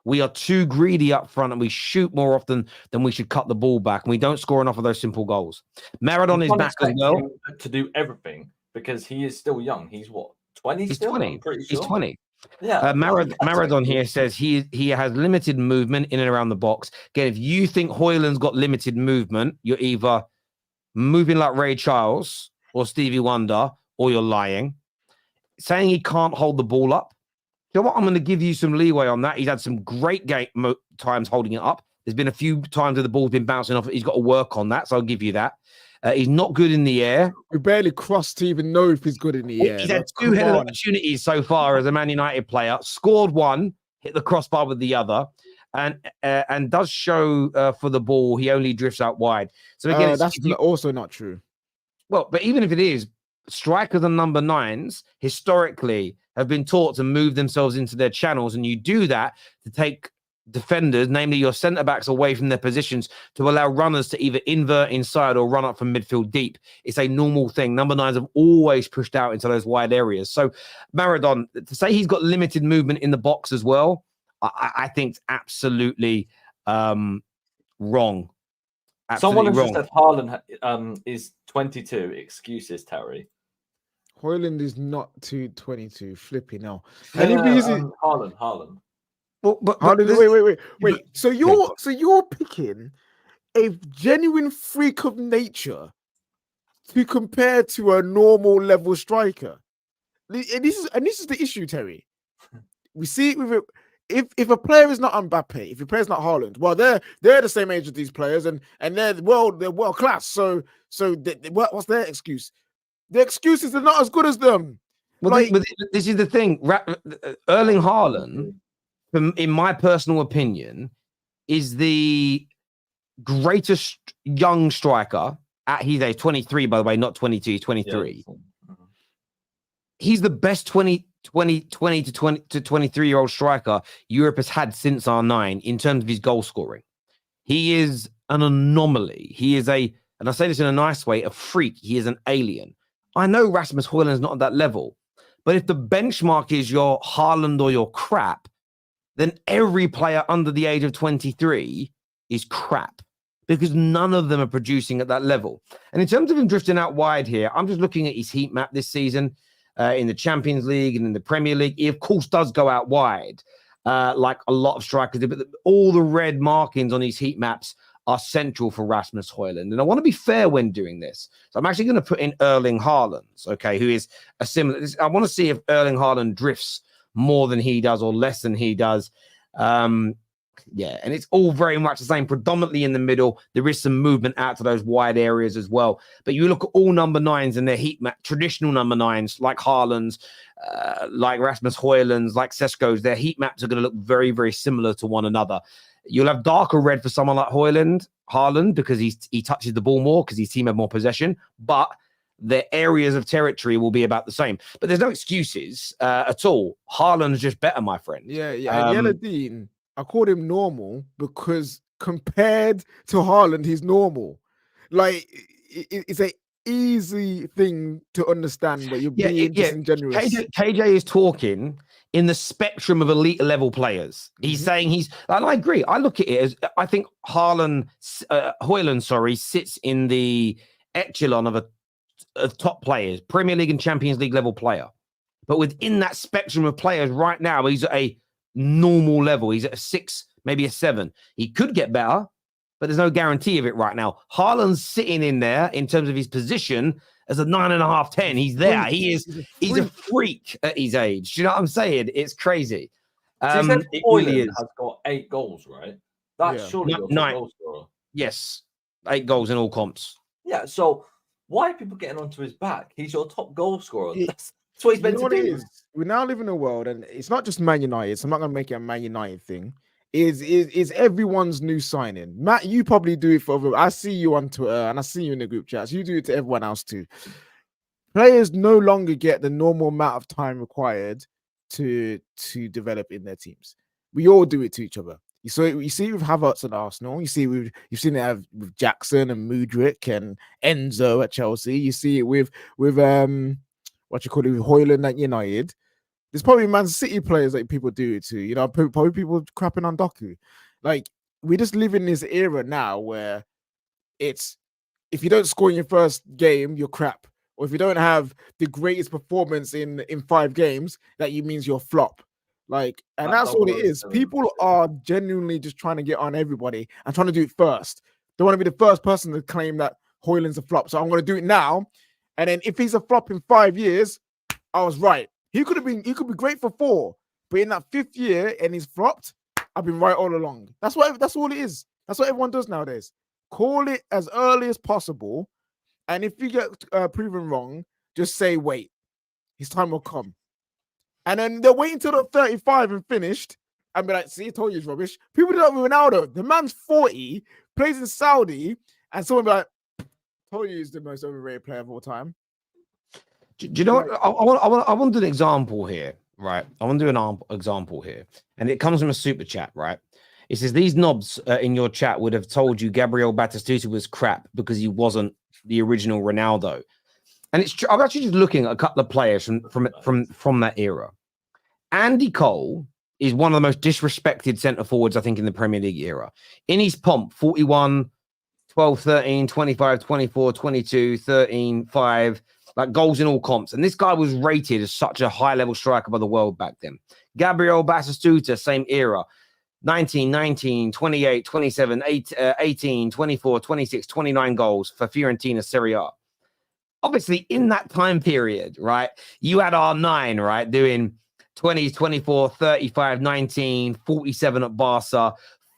We are too greedy up front and we shoot more often than we should cut the ball back. And we don't score enough of those simple goals. Maradon is back as well. To do everything because he is still young. He's what, 20 He's still? 20. I'm pretty sure. He's 20. Yeah. Maradon here says he has limited movement in and around the box. Again, if you think Højlund's got limited movement, you're either moving like Ray Charles or Stevie Wonder, or you're lying. Saying he can't hold the ball up. You know what? I'm going to give you some leeway on that. He's had some great times holding it up. There's been a few times where the ball's been bouncing off. He's got to work on that, so I'll give you that. He's not good in the air. We barely crossed to even know if he's good in the air. He's had 2 headed opportunities so far as a Man United player. Scored 1, hit the crossbar with the other, and does show for the ball. He only drifts out wide. So again, that's also not true. Well, but even if it is, strikers and number 9s historically have been taught to move themselves into their channels, and you do that to take defenders, namely your centre backs, away from their positions to allow runners to either invert inside or run up from midfield deep. It's a normal thing. Number 9s have always pushed out into those wide areas. So Maradon, to say he's got limited movement in the box as well, I think it's absolutely wrong. Someone has just said Haaland is 22. Excuses, Terry. Højlund is not 22. Flipping now. Haaland. But wait. So you're picking a genuine freak of nature to compare to a normal level striker. And this is the issue, Terry. We see it with if a player is not Mbappe, if a player is not Haaland, well, they're the same age as these players, and they're world class. So what's their excuse? The excuse is they're not as good as them. Well, this is the thing. Erling Haaland, in my personal opinion, is the greatest young striker at his age. 23, by the way, not 22. He's 23. Yeah. He's the best 20 to 23-year-old striker Europe has had since R9 in terms of his goal scoring. He is an anomaly. He is and I say this in a nice way, a freak. He is an alien. I know Rasmus Højlund is not at that level, but if the benchmark is your Haaland or your crap, then every player under the age of 23 is crap because none of them are producing at that level. And in terms of him drifting out wide here, I'm just looking at his heat map this season in the Champions League and in the Premier League. He, of course, does go out wide like a lot of strikers do, but all the red markings on his heat maps are central for Rasmus Højlund. And I want to be fair when doing this. So I'm actually going to put in Erling Haaland, okay, who is a similar. I want to see if Erling Haaland drifts more than he does or less than he does. Yeah, and it's all very much the same, predominantly in the middle. There is some movement out to those wide areas as well. But you look at all number 9s and their heat map, traditional number 9s, like Haaland's, like Rasmus Højlund's, like Sesko's, their heat maps are going to look very, very similar to one another. You'll have darker red for someone like Haaland, because he touches the ball more, because his team have more possession, but their areas of territory will be about the same. But there's no excuses at all. Haaland's just better, my friend. Yeah. Yellow, I called him normal because compared to Haaland, he's normal. Like, it's an easy thing to understand, but you're being disingenuous. KJ is talking in the spectrum of elite level players. He's saying and I agree. I look at it as, I think Højlund, sits in the echelon of top players, Premier League and Champions League level player. But within that spectrum of players right now, he's at a normal level. He's at a 6, maybe a 7. He could get better, but there's no guarantee of it right now. Haaland's sitting in there in terms of his position as a 9.5, 10. He's there. He's a freak. freak at his age. Do you know what I'm saying? It's crazy. So you said It Hoyland really is. has got 8 goals, right? That's Yeah. surely your top Nine. goal scorer. Yes, 8 goals in all comps. Yeah, so why are people getting onto his back? He's your top goal scorer. It- That's what he's You meant know to what it do. is? We now live in a world, and it's not just Man United. So I'm not going to make it a Man United thing. Is everyone's new signing? Matt, you probably do it for. I see you on Twitter, and I see you in the group chats. You do it to everyone else too. Players no longer get the normal amount of time required to develop in their teams. We all do it to each other. You see with Havertz at Arsenal. You've seen it with Jackson and Mudryk and Enzo at Chelsea. You see it with with Hoyland at United. There's probably Man City players that people do it to. You know, probably people crapping on Doku. Like, we just live in this era now where it's, if you don't score in your first game, you're crap. Or if you don't have the greatest performance in 5 games, that means you're flop. Like, and that's all it is. People are genuinely just trying to get on everybody and trying to do it first. They want to be the first person to claim that Hoyland's a flop. So I'm going to do it now. And then if he's a flop in 5 years, I was right. He could be great for 4, but in that 5th year and he's flopped, I've been right all along. That's all it is. That's what everyone does nowadays. Call it as early as possible. And if you get proven wrong, just say, wait, his time will come. And then they'll wait until they're 35 and finished and be like, see, I told you it's rubbish. People do that with Ronaldo. The man's 40, plays in Saudi, and someone be like, told you he's the most overrated player of all time. Do you know what? I want to do an example here, right? I want to do an example here. And it comes from a super chat, right? It says, these knobs in your chat would have told you Gabriel Batistuta was crap because he wasn't the original Ronaldo. And it's true. I'm actually just looking at a couple of players from that era. Andy Cole is one of the most disrespected centre forwards, I think, in the Premier League era. In his pomp, 41, 12, 13, 25, 24, 22, 13, 5, like goals in all comps. And this guy was rated as such a high-level striker by the world back then. Gabriel Batistuta, same era. 19, 19, 28, 27, 18, 24, 26, 29 goals for Fiorentina Serie A. Obviously, in that time period, right, you had R9, right, doing 20, 24, 35, 19, 47 at Barca,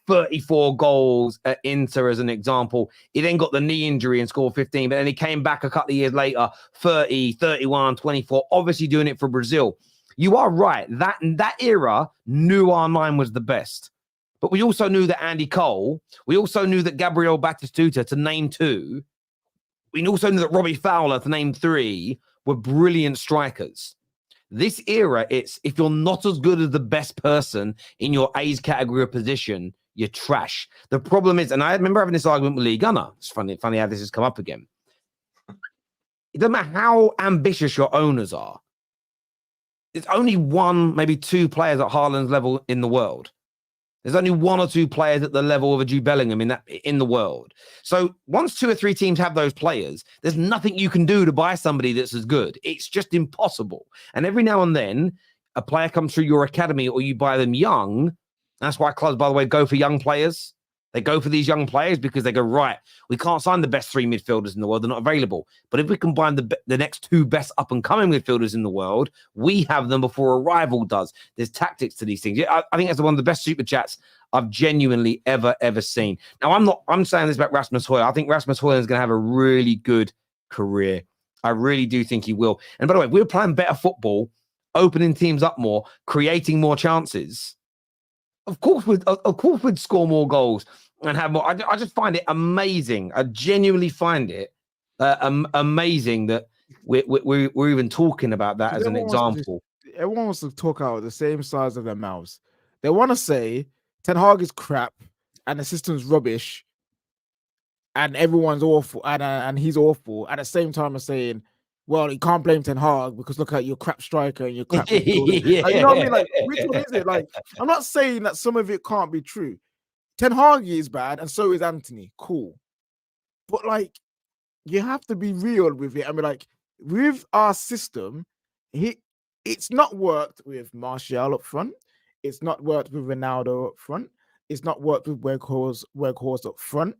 34 goals at Inter as an example. He then got the knee injury and scored 15, but then he came back a couple of years later, 30, 31, 24, obviously doing it for Brazil. You are right. That era knew R9 was the best. But we also knew that Andy Cole, we also knew that Gabriel Batistuta, to name 2, we also knew that Robbie Fowler, to name 3, were brilliant strikers. This era, it's if you're not as good as the best person in your age category or position, you're trash. The problem is, and I remember having this argument with Lee Gunner. It's funny how this has come up again. It doesn't matter how ambitious your owners are. There's only 1, maybe 2 players at Haaland's level in the world. There's only 1 or 2 players at the level of a Jude Bellingham in the world. So once 2 or 3 teams have those players, there's nothing you can do to buy somebody that's as good. It's just impossible. And every now and then, a player comes through your academy or you buy them young. That's why clubs, by the way, go for young players. They go for these young players because they go, right, we can't sign the best 3 midfielders in the world. They're not available. But if we combine the next 2 best up-and-coming midfielders in the world, we have them before a rival does. There's tactics to these things. I think that's one of the best super chats I've genuinely ever seen. Now, I'm saying this about Rasmus Højlund. I think Rasmus Højlund is going to have a really good career. I really do think he will. And by the way, we're playing better football, opening teams up more, creating more chances. Of course, we'd score more goals and have more. I just find it amazing. I genuinely find it amazing that we're even talking about that as an example. Everyone wants to talk out the same size of their mouths. They want to say Ten Hag is crap and the system's rubbish and everyone's awful and he's awful at the same time as saying, well, you can't blame Ten Hag because look at your crap striker and your crap. Yeah. Like, you know what I mean? Like, which one is it? Like, I'm not saying that some of it can't be true. Ten Hag is bad and so is Anthony. Cool. But like, you have to be real with it. I mean, like, with our system, it's not worked with Martial up front. It's not worked with Ronaldo up front. It's not worked with Weghorst up front.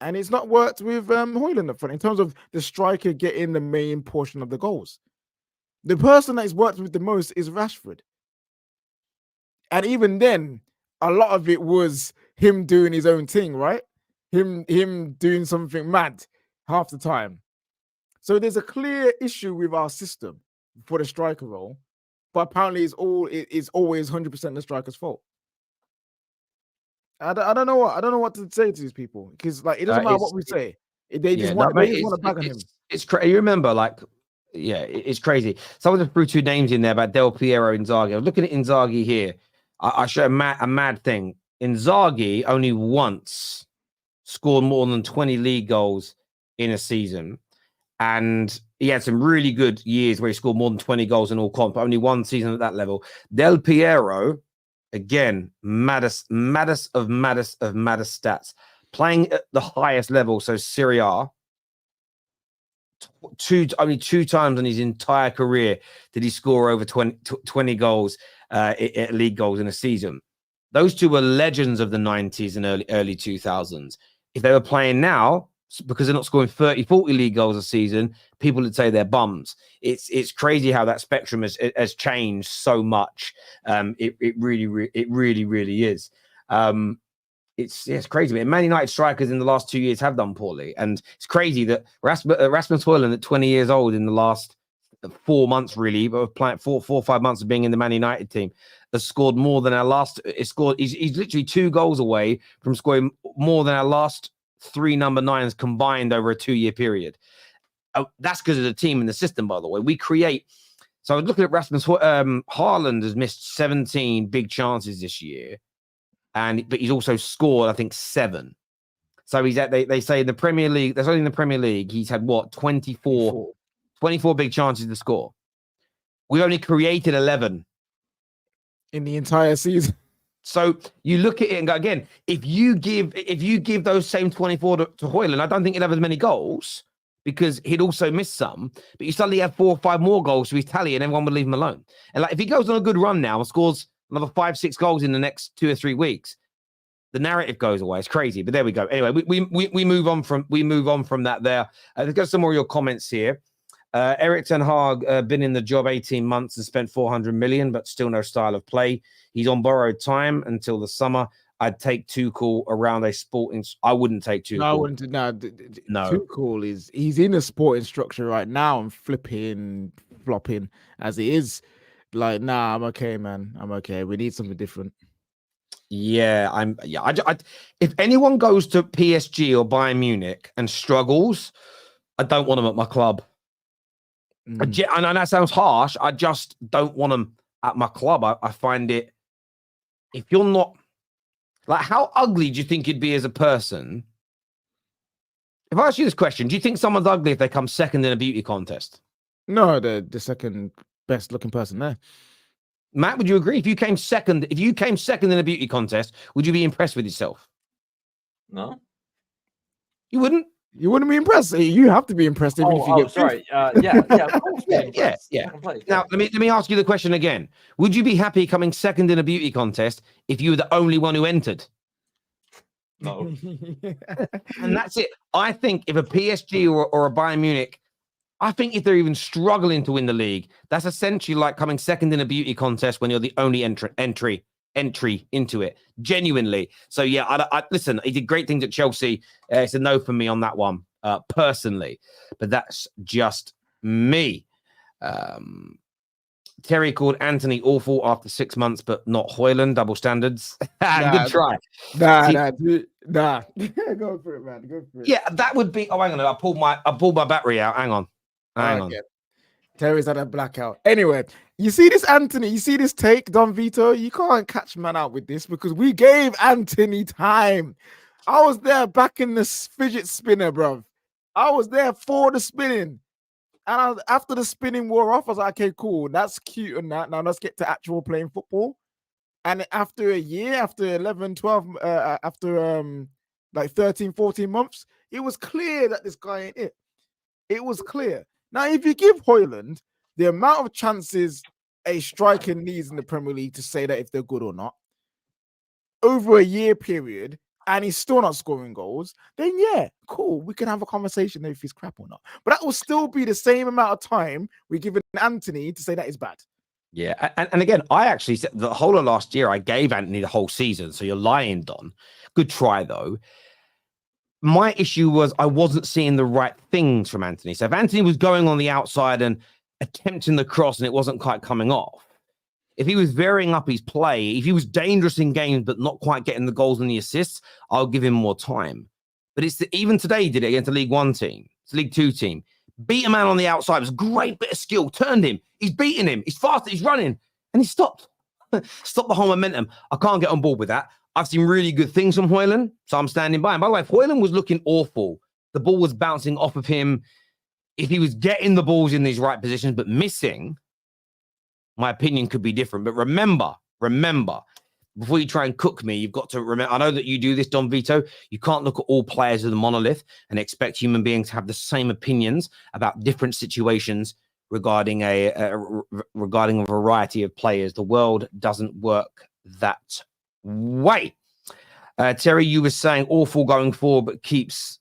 And it's not worked with Højlund up front in terms of the striker getting the main portion of the goals. The person that he's worked with the most is Rashford. And even then, a lot of it was him doing his own thing, right? Him doing something mad half the time. So there's a clear issue with our system for the striker role, but apparently it's always 100% the striker's fault. I don't know what to say to these people, because like it doesn't matter what we say. They just want to bag on him. It's crazy. You remember, like, yeah, it's crazy. Someone just threw two names in there about Del Piero and Inzaghi. I was looking at Inzaghi here. I show a mad thing. Inzaghi only once scored more than 20 league goals in a season, and he had some really good years where he scored more than 20 goals in all comps, but only one season at that level. Del Piero, again, maddest of stats, playing at the highest level, so Serie A. Only two times in his entire career did he score over 20 goals at league goals in a season. Those two were legends of the 90s and early 2000s. If they were playing now, because they're not scoring 30, 40 league goals a season, people would say they're bums. It's crazy how that spectrum has changed so much. It really is. It's crazy. Man United strikers in the last 2 years have done poorly, and it's crazy that Rasmus Højlund at 20 years old in the last 4 months, really, but playing 4 or 5 months of being in the Man United team, has scored more than our last. He's literally 2 goals away from scoring more than our last 3 number 9s combined over a 2-year period. That's because of the team and the system, by the way. We create. So I was looking at Rasmus. Haaland has missed 17 big chances this year, but he's also scored, I think, 7. So he's at. They say in the Premier League. That's only in the Premier League. He's had what 24 big chances to score. We only created 11 in the entire season. So you look at it and go, again, if you give those same 24 to Højlund, I don't think he'll have as many goals because he'd also miss some, but you suddenly have 4 or 5 more goals to his tally and everyone would leave him alone. And like if he goes on a good run now and scores another 5-6 goals in the next 2 or 3 weeks, the narrative goes away. It's crazy, but there we go. Anyway, we move on from that there. Let's go some more of your comments here. Erik ten Hag been in the job 18 months and spent 400 million, but still no style of play. He's on borrowed time until the summer. I'd take Tuchel around a sporting. I wouldn't take Tuchel. No, I wouldn't. No. Tuchel he's in a sporting structure right now and flopping as it is. Like, nah, I'm okay, man. I'm okay. We need something different. Yeah, if anyone goes to PSG or Bayern Munich and struggles, I don't want them at my club. And that sounds harsh. I just don't want them at my club. I find it, if you're not, like, how ugly do you think you'd be as a person? If I ask you this question, do you think someone's ugly if they come second in a beauty contest? No, the second best looking person there. Matt, would you agree? If you came second in a beauty contest, would you be impressed with yourself? No. You wouldn't? You wouldn't be impressed. You have to be impressed. Even if you get sorry. Yeah. Of course yeah. Now, let me ask you the question again. Would you be happy coming second in a beauty contest if you were the only one who entered? No. And that's it. I think if a PSG or a Bayern Munich, I think if they're even struggling to win the league, that's essentially like coming second in a beauty contest when you're the only entry into it, genuinely. So yeah, I listen, he did great things at Chelsea. It's a no for me on that one, personally, but that's just me. Terry called Anthony awful after 6 months, but not Højlund. Double standards. Good try. Nah. Go for it, man. Go for it. Yeah, that would be. Oh, hang on. I pulled my battery out. Hang on. Terry's had a blackout. Anyway, you see this, Anthony? You see this take, Don Vito? You can't catch man out with this because we gave Anthony time. I was there back in the fidget spinner, bro. I was there for the spinning. And after the spinning wore off, I was like, okay, cool. That's cute and that. Now let's get to actual playing football. And after a year, after 11, 12, after like 13, 14 months, it was clear that this guy ain't it. It was clear. Now, if you give Højlund the amount of chances a striker needs in the Premier League to say that if they're good or not, over a year period, and he's still not scoring goals, then yeah, cool. We can have a conversation if he's crap or not. But that will still be the same amount of time we're giving Anthony to say that is bad. Yeah, and again, I actually said the whole of last year, I gave Anthony the whole season. So you're lying, Don. Good try, though. My issue was I wasn't seeing the right things from Anthony. So if Anthony was going on the outside and attempting the cross and it wasn't quite coming off, if he was varying up his play, if he was dangerous in games but not quite getting the goals and the assists, I'll give him more time. But even today he did it against a League One team. It's a League Two team. Beat a man on the outside. It was a great bit of skill. Turned him. He's beating him. He's faster. He's running. And he stopped. Stopped the whole momentum. I can't get on board with that. I've seen really good things from Højlund, so I'm standing by him. By the way, if Højlund was looking awful, the ball was bouncing off of him. If he was getting the balls in these right positions but missing, my opinion could be different. But remember, before you try and cook me, you've got to remember, I know that you do this, Don Vito. You can't look at all players as a monolith and expect human beings to have the same opinions about different situations regarding regarding a variety of players. The world doesn't work that way. Terry, you were saying awful going forward, but keeps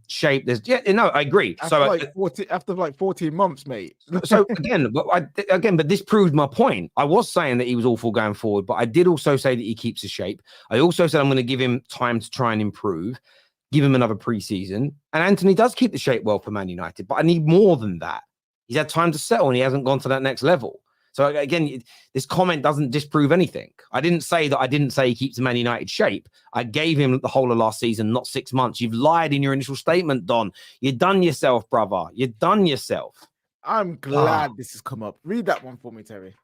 shape. I agree. After like 14 months, mate. So but this proved my point. I was saying that he was awful going forward, but I did also say that he keeps his shape. I also said I'm going to give him time to try and improve, give him another preseason. And Anthony does keep the shape well for Man United, but I need more than that. He's had time to settle and he hasn't gone to that next level. So again, this comment doesn't disprove anything. I didn't say he keeps the Man United shape. I gave him the whole of last season, not 6 months. You've lied in your initial statement, Don. You've done yourself, brother. You've done yourself. I'm glad this has come up. Read that one for me, Terry.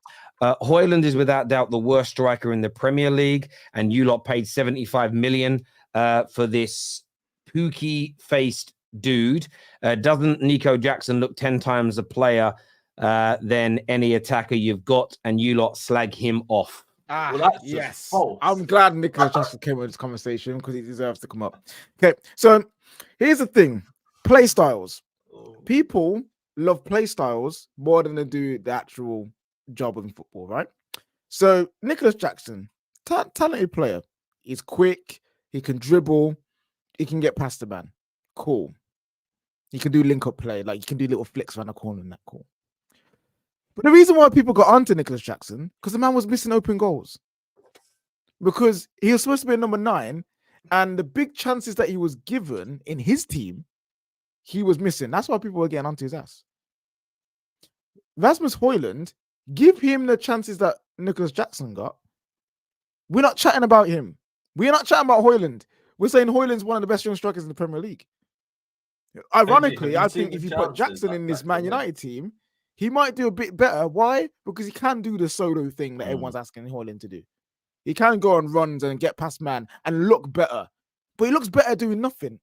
Højlund is without doubt the worst striker in the Premier League, and you lot paid 75 million for this pookie-faced dude. Doesn't Nico Jackson look 10 times a player than any attacker you've got, and you lot slag him off? Yes. I'm glad Nicholas Jackson came with this conversation because he deserves to come up. Okay, so here's the thing. Play styles. People love play styles more than they do the actual job in football, right? So Nicholas Jackson, talented player. He's quick. He can dribble. He can get past the man. Cool. He can do link-up play. Like, you can do little flicks around the corner and that. Cool. But the reason why people got onto Nicholas Jackson, because the man was missing open goals. Because he was supposed to be a number 9, and the big chances that he was given in his team, he was missing. That's why people were getting onto his ass. Rasmus Højlund, give him the chances that Nicholas Jackson got. We're not chatting about him. We're not chatting about Højlund. We're saying Højlund's one of the best young strikers in the Premier League. Ironically, I think if you put Jackson in this Man United team, he might do a bit better. Why? Because he can do the solo thing that everyone's asking Højlund to do. He can go on runs and get past man and look better. But he looks better doing nothing.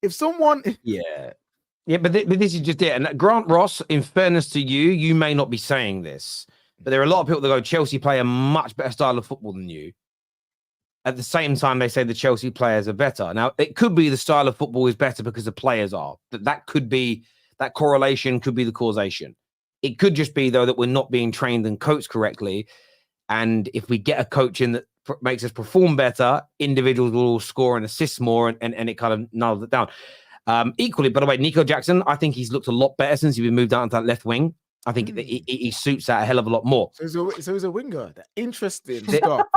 If someone... Yeah, but this is just it. And Grant Ross, in fairness to you, you may not be saying this, but there are a lot of people that go, Chelsea play a much better style of football than you. At the same time, they say the Chelsea players are better. Now, it could be the style of football is better because the players are. That could be, that correlation could be the causation. It could just be, though, that we're not being trained and coached correctly. And if we get a coach in that makes us perform better, individuals will score and assist more, and it kind of narrows it down. Equally, by the way, Nico Jackson, I think he's looked a lot better since he's been moved out into that left wing. I think he suits that a hell of a lot more. So he's a winger. Interesting stuff.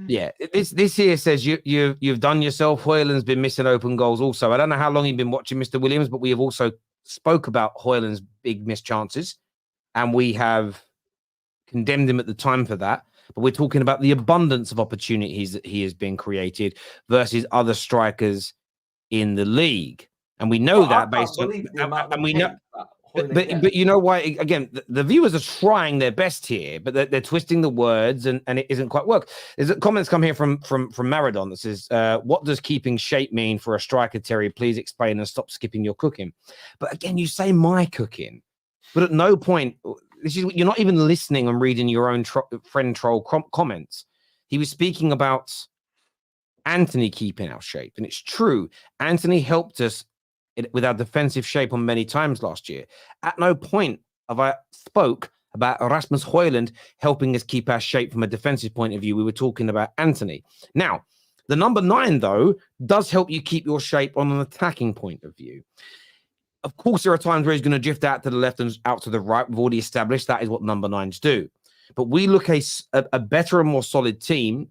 Yeah, this here says you've done yourself. Højlund's been missing open goals also. I don't know how long you've been watching Mr. Williams, but we have also spoke about Højlund's big missed chances, and we have condemned him at the time for that. But we're talking about the abundance of opportunities that he has been created versus other strikers in the league. And we know that based on, and we know, but you know why? Again, the viewers are trying their best here, but they're twisting the words, and it isn't quite work. There's comments come here from Maradon that says, "What does keeping shape mean for a striker, Terry? Please explain and stop skipping your cooking." But again, you say my cooking, but at no point you're not even listening and reading your own friend troll comments. He was speaking about Anthony keeping our shape, and it's true. Anthony helped us with our defensive shape on many times last year. At no point have I spoke about Rasmus Højlund helping us keep our shape from a defensive point of view. We were talking about Anthony. Now, The number 9, though, does help you keep your shape on an attacking point of view. Of course, there are times where he's going to drift out to the left and out to the right. We've already established that is what number 9s do. But we look a better and more solid team,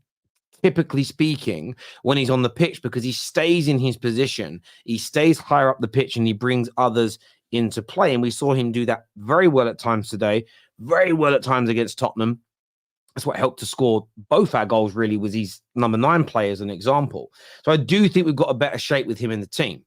typically speaking, when he's on the pitch, because he stays in his position. He stays higher up the pitch and he brings others into play. And we saw him do that very well at times today, very well at times against Tottenham. That's what helped to score both our goals, really, was his number 9 play as an example. So I do think we've got a better shape with him in the team.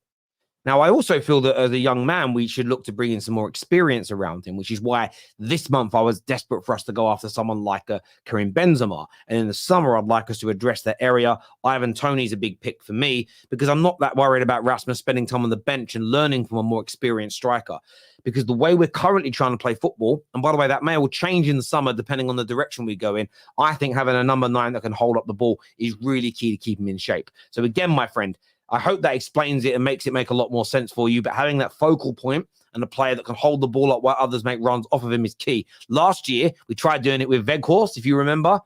Now, I also feel that as a young man, we should look to bring in some more experience around him, which is why this month I was desperate for us to go after someone like Karim Benzema. And in the summer, I'd like us to address that area. Ivan Toney's a big pick for me because I'm not that worried about Rasmus spending time on the bench and learning from a more experienced striker. Because the way we're currently trying to play football, and by the way, that may all change in the summer depending on the direction we go in, I think having a number 9 that can hold up the ball is really key to keep him in shape. So again, my friend, I hope that explains it and makes it make a lot more sense for you. But having that focal point and a player that can hold the ball up while others make runs off of him is key. Last year, we tried doing it with Weghorst, if you remember.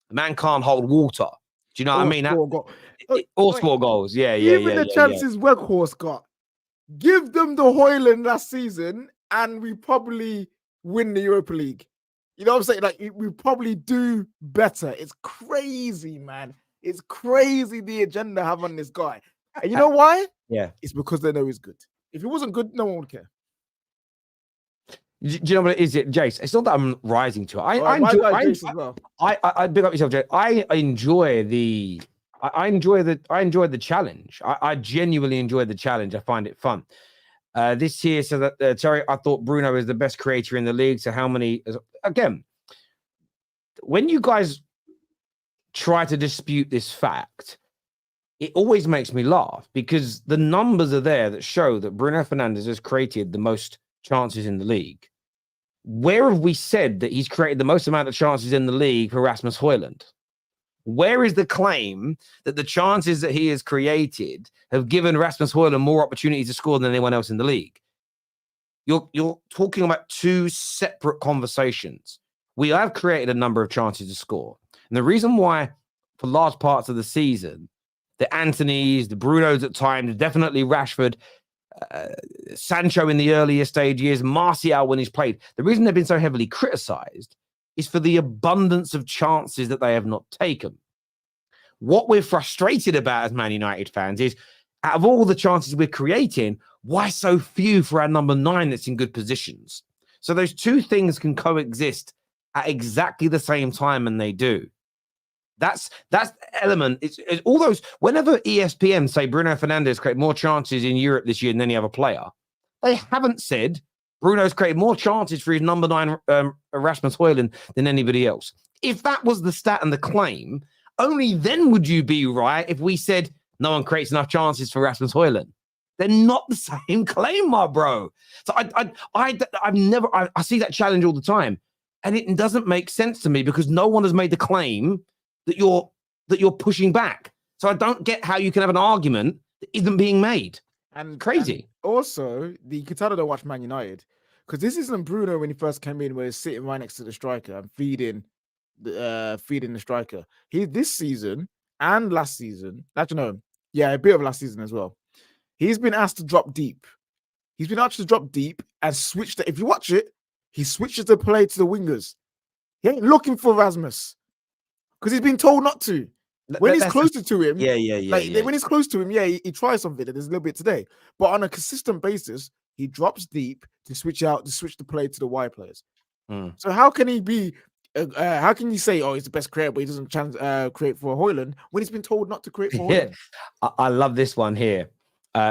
The man can't hold water. Do you know what I mean? Or score goals. Yeah. Even the chances Weghorst got. Give them the Højlund last season and we probably win the Europa League. You know what I'm saying? Like, we probably do better. It's crazy, man. It's crazy the agenda I have on this guy. And you know why? Yeah. It's because they know he's good. If he wasn't good, no one would care. Do you know what it is, Jace? It's not that I'm rising to it. I big up yourself, Jace. I enjoy the challenge. I genuinely enjoy the challenge. I find it fun. This here says that Terry, I thought Bruno is the best creator in the league. So how many? Again, when you guys try to dispute this fact, it always makes me laugh because the numbers are there that show that Bruno Fernandes has created the most chances in the league. Where have we said that he's created the most amount of chances in the league for Rasmus Højlund? Where is the claim that the chances that he has created have given Rasmus Højlund more opportunities to score than anyone else in the league? You're talking about two separate conversations. We have created a number of chances to score. And the reason why, for large parts of the season, the Antonys, the Brunos at times, definitely Rashford, Sancho in the earlier stage years, Martial when he's played, the reason they've been so heavily criticised is for the abundance of chances that they have not taken. What we're frustrated about as Man United fans is, out of all the chances we're creating, why so few for our number 9 that's in good positions? So those two things can coexist at exactly the same time, and they do. That's the element. It's all those. Whenever ESPN say Bruno Fernandes created more chances in Europe this year than any other player, they haven't said Bruno's created more chances for his number 9 Rasmus Højlund than anybody else. If that was the stat and the claim, only then would you be right if we said no one creates enough chances for Rasmus Højlund. They're not the same claim, my bro. So I see that challenge all the time, and it doesn't make sense to me because no one has made the claim that you're pushing back. So I don't get how you can have an argument that isn't being made. And crazy. And also, you can tell I don't watch Man United because this isn't Bruno when he first came in, where he's sitting right next to the striker and feeding the striker. This season and last season, actually no, yeah, a bit of last season as well. He's been asked to drop deep. He's been asked to drop deep and switch. If you watch it, he switches the play to the wingers. He ain't looking for Rasmus because he's been told not to. When he's closer to him, when he's close to him, he tries something. There's a little bit today, but on a consistent basis, he drops deep to switch the play to the wide players. So how can he be? How can you say, he's the best creator, but he doesn't create for Højlund when he's been told not to create for Højlund? I love this one here.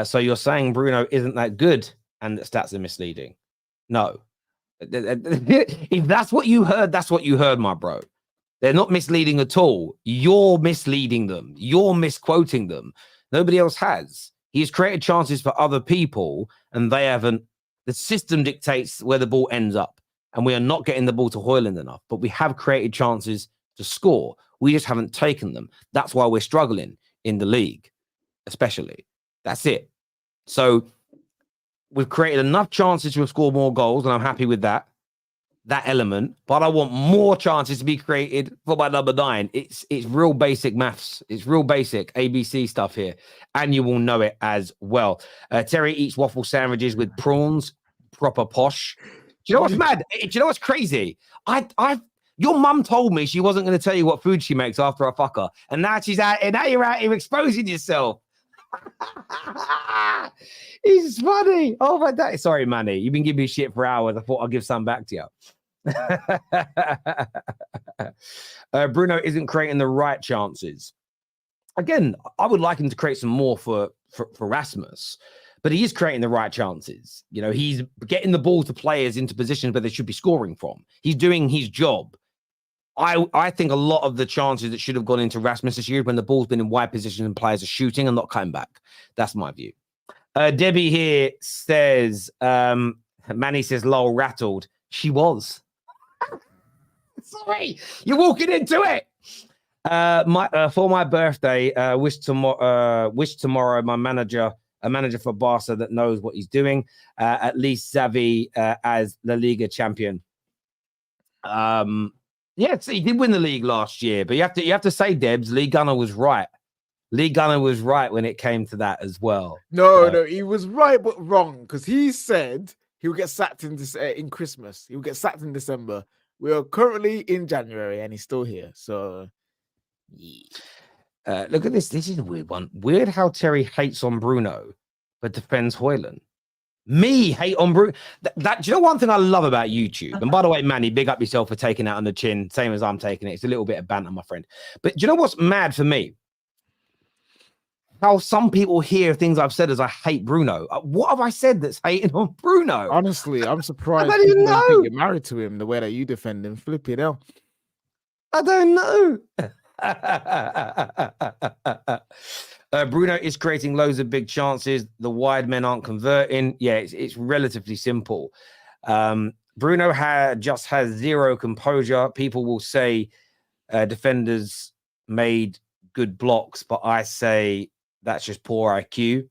So you're saying Bruno isn't that good and that stats are misleading? No. If that's what you heard, that's what you heard, my bro. They're not misleading at all. You're misleading them. You're misquoting them. Nobody else has. He's created chances for other people and they haven't. The system dictates where the ball ends up. And we are not getting the ball to Højlund enough, but we have created chances to score. We just haven't taken them. That's why we're struggling in the league, especially. That's it. So we've created enough chances to score more goals, and I'm happy with that. that element, but I want more chances to be created for my number 9. It's real basic maths. It's real basic ABC stuff here, and you will know it as well. Terry eats waffle sandwiches with prawns, proper posh. Do you know what's mad? Do you know what's crazy? Your mum told me she wasn't going to tell you what food she makes after I fuck her, and now she's out, and now you're out here exposing yourself. He's funny. Oh my God. Sorry, Manny. You've been giving me shit for hours. I thought I'd give some back to you. Bruno isn't creating the right chances. Again, I would like him to create some more for Rasmus, but he is creating the right chances. You know, he's getting the ball to players into positions where they should be scoring from. He's doing his job. I think a lot of the chances that should have gone into Rasmus this year when the ball's been in wide positions and players are shooting and not coming back. That's my view. Debbie here says, Manny says, lol, rattled. She was. Sorry, you're walking into it. For my birthday, wish tomorrow my manager, a manager for Barca that knows what he's doing, at least Xavi as La Liga champion. Yeah, he did win the league last year, but you have to say, Debs, Lee Gunner was right. Lee Gunner was right when it came to that as well. No, he was right but wrong, because he said he will get sacked in Christmas. He will get sacked in December. We are currently in January and he's still here. So, yeah. Look at this. This is a weird one. Weird how Terry hates on Bruno, but defends Hoyland. Me hate on Bruno. Do you know one thing I love about YouTube? And by the way, Manny, big up yourself for taking that on the chin, same as I'm taking it. It's a little bit of banter, my friend. But do you know what's mad for me? How some people hear things I've said as I hate Bruno. What have I said that's hating on Bruno? Honestly, I'm surprised. I don't even know. You're married to him the way that you defend him. Flip it out. I don't know. Bruno is creating loads of big chances. The wide men aren't converting. Yeah, it's relatively simple. Bruno just has zero composure. People will say defenders made good blocks, but I say that's just poor IQ.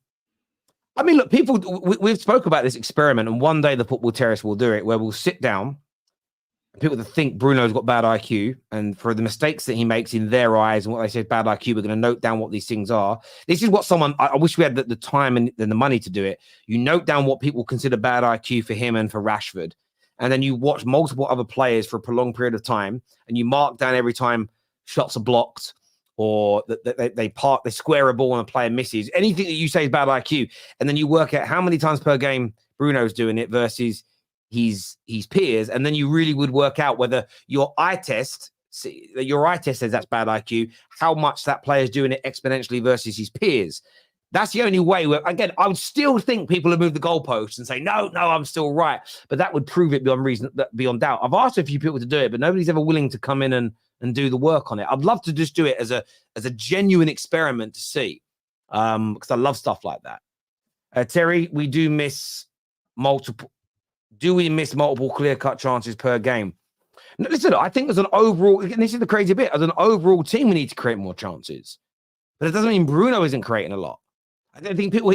I mean, look, we've spoke about this experiment, and one day the Football Terrace will do it, where we'll sit down. People that think Bruno's got bad IQ, and for the mistakes that he makes in their eyes and what they say is bad IQ, we're going to note down what these things are. This is what I wish we had the time and the money to do it. You note down what people consider bad IQ for him and for Rashford, and then you watch multiple other players for a prolonged period of time, and you mark down every time shots are blocked or they square a ball and a player misses. Anything that you say is bad IQ, and then you work out how many times per game Bruno's doing it versus his peers, and then you really would work out whether your eye test says that's bad IQ, how much that player is doing it exponentially versus his peers. That's the only way. Again, I would still think people have moved the goalposts and say, no, I'm still right, but that would prove it beyond doubt. I've asked a few people to do it, but nobody's ever willing to come in and do the work on it. I'd love to just do it as a genuine experiment to see, because I love stuff like that. Terry, we do miss multiple. Do we miss multiple clear-cut chances per game? No, listen, I think as an overall, and this is the crazy bit, as an overall team, we need to create more chances. But it doesn't mean Bruno isn't creating a lot. I don't think people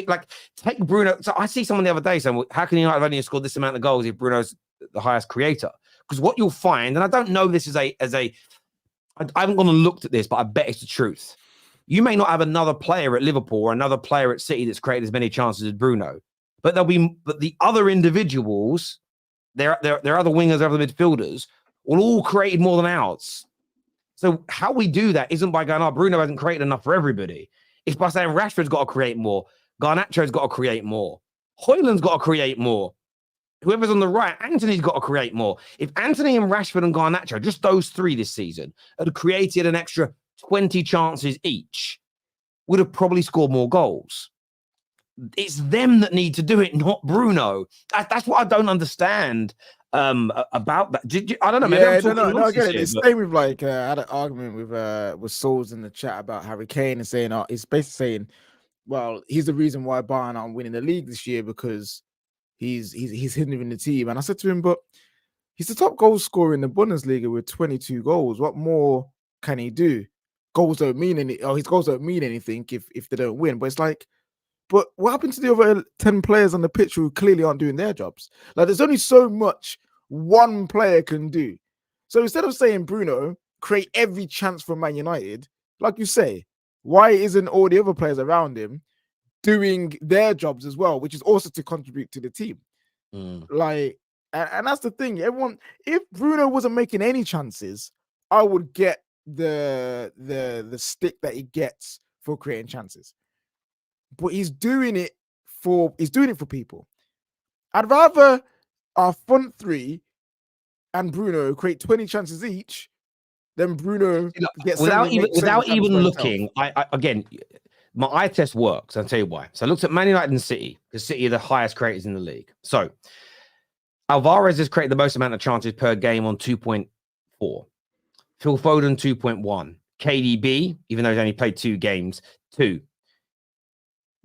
take Bruno. So I see someone the other day saying, how can United have only scored this amount of goals if Bruno's the highest creator? Because what you'll find, and I don't know this I haven't gone and looked at this, but I bet it's the truth. You may not have another player at Liverpool or another player at City that's created as many chances as Bruno. But the other individuals, their other wingers, their other midfielders, will all create more than ours. So how we do that isn't by going, Bruno hasn't created enough for everybody. It's by saying Rashford's got to create more. Garnacho's got to create more. Hoyland's got to create more. Whoever's on the right, Anthony's got to create more. If Anthony and Rashford and Garnacho, just those three this season, had created an extra 20 chances each, would have probably scored more goals. It's them that need to do it, not Bruno. That's what I don't understand about that. I don't know. Maybe no, I get it. It's same with I had an argument with Souls in the chat about Harry Kane and saying, it's basically saying, well, he's the reason why Bayern aren't winning the league this year because he's hindering the team. And I said to him, but he's the top goal scorer in the Bundesliga with 22 goals. What more can he do? Goals don't mean anything. His goals don't mean anything if they don't win. But it's like, but what happened to the other 10 players on the pitch who clearly aren't doing their jobs? There's only so much one player can do. So instead of saying Bruno, create every chance for Man United, like you say, why isn't all the other players around him doing their jobs as well, which is also to contribute to the team? Like, and that's the thing. Everyone, if Bruno wasn't making any chances, I would get the stick that he gets for creating chances. But he's doing it for people. I'd rather our front three and Bruno create 20 chances each than Bruno get without even looking. I again, my eye test works. I'll tell you why. So I looked at Man United and City, because City are the highest creators in the league. So Alvarez has created the most amount of chances per game on 2.4. Phil Foden 2.1. KDB, even though he's only played 2 games, 2.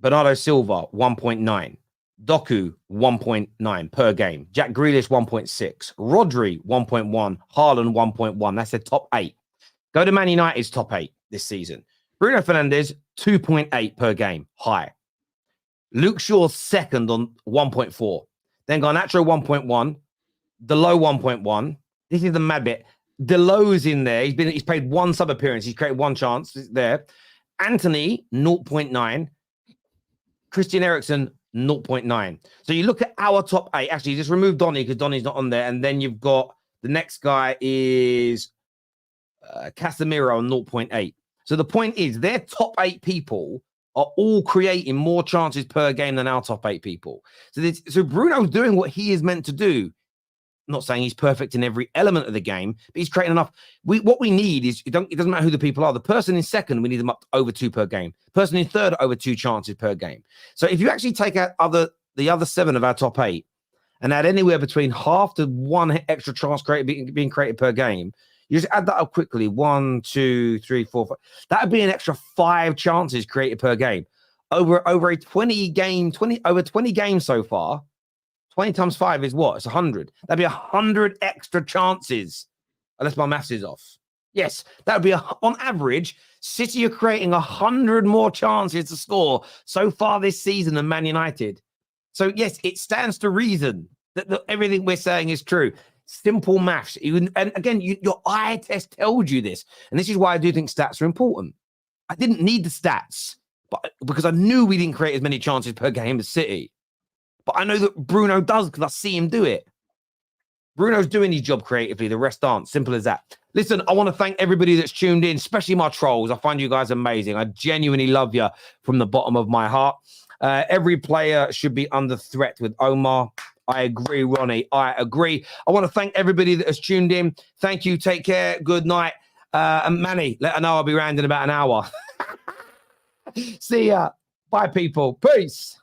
Bernardo Silva 1.9. Doku 1.9 per game. Jack Grealish 1.6. Rodri 1.1. Haaland 1.1. That's the top 8. Go to Man United's top 8 this season. Bruno Fernandes 2.8 per game. High. Luke Shaw's second on 1.4. Then Garnacho 1.1. Delo 1.1. This is the mad bit. Delo's in there. He's played 1 sub appearance. He's created 1 chance there. Anthony 0.9. Christian Eriksen 0.9. So you look at our top 8. Actually, just remove Donny because Donny's not on there. And then you've got the next guy is Casemiro on 0.8. So the point is their top 8 people are all creating more chances per game than our top 8 people. So Bruno's doing what he is meant to do. I'm not saying he's perfect in every element of the game, but he's creating enough. What we need is, it doesn't matter who the people are. The person in second, we need them up to over 2 per game. Person in third, over 2 chances per game. So if you actually take out the other 7 of our top 8 and add anywhere between half to 1 extra chance being created per game, you just add that up quickly. 1, 2, 3, 4, 5. That would be an extra 5 chances created per game. Over a 20 games so far. 20 times 5 is what? It's 100. That'd be 100 extra chances, unless my maths is off. Yes, that would be on average. City are creating 100 more chances to score so far this season than Man United. So yes, it stands to reason that everything we're saying is true. Simple maths. And again, your eye test tells you this, and this is why I do think stats are important. I didn't need the stats, but because I knew we didn't create as many chances per game as City. But I know that Bruno does because I see him do it. Bruno's doing his job creatively. The rest aren't. Simple as that. Listen, I want to thank everybody that's tuned in, especially my trolls. I find you guys amazing. I genuinely love you from the bottom of my heart. Every player should be under threat with Omar. I agree, Ronnie. I agree. I want to thank everybody that has tuned in. Thank you. Take care. Good night. And Manny, let her know I'll be around in about an hour. See ya. Bye, people. Peace.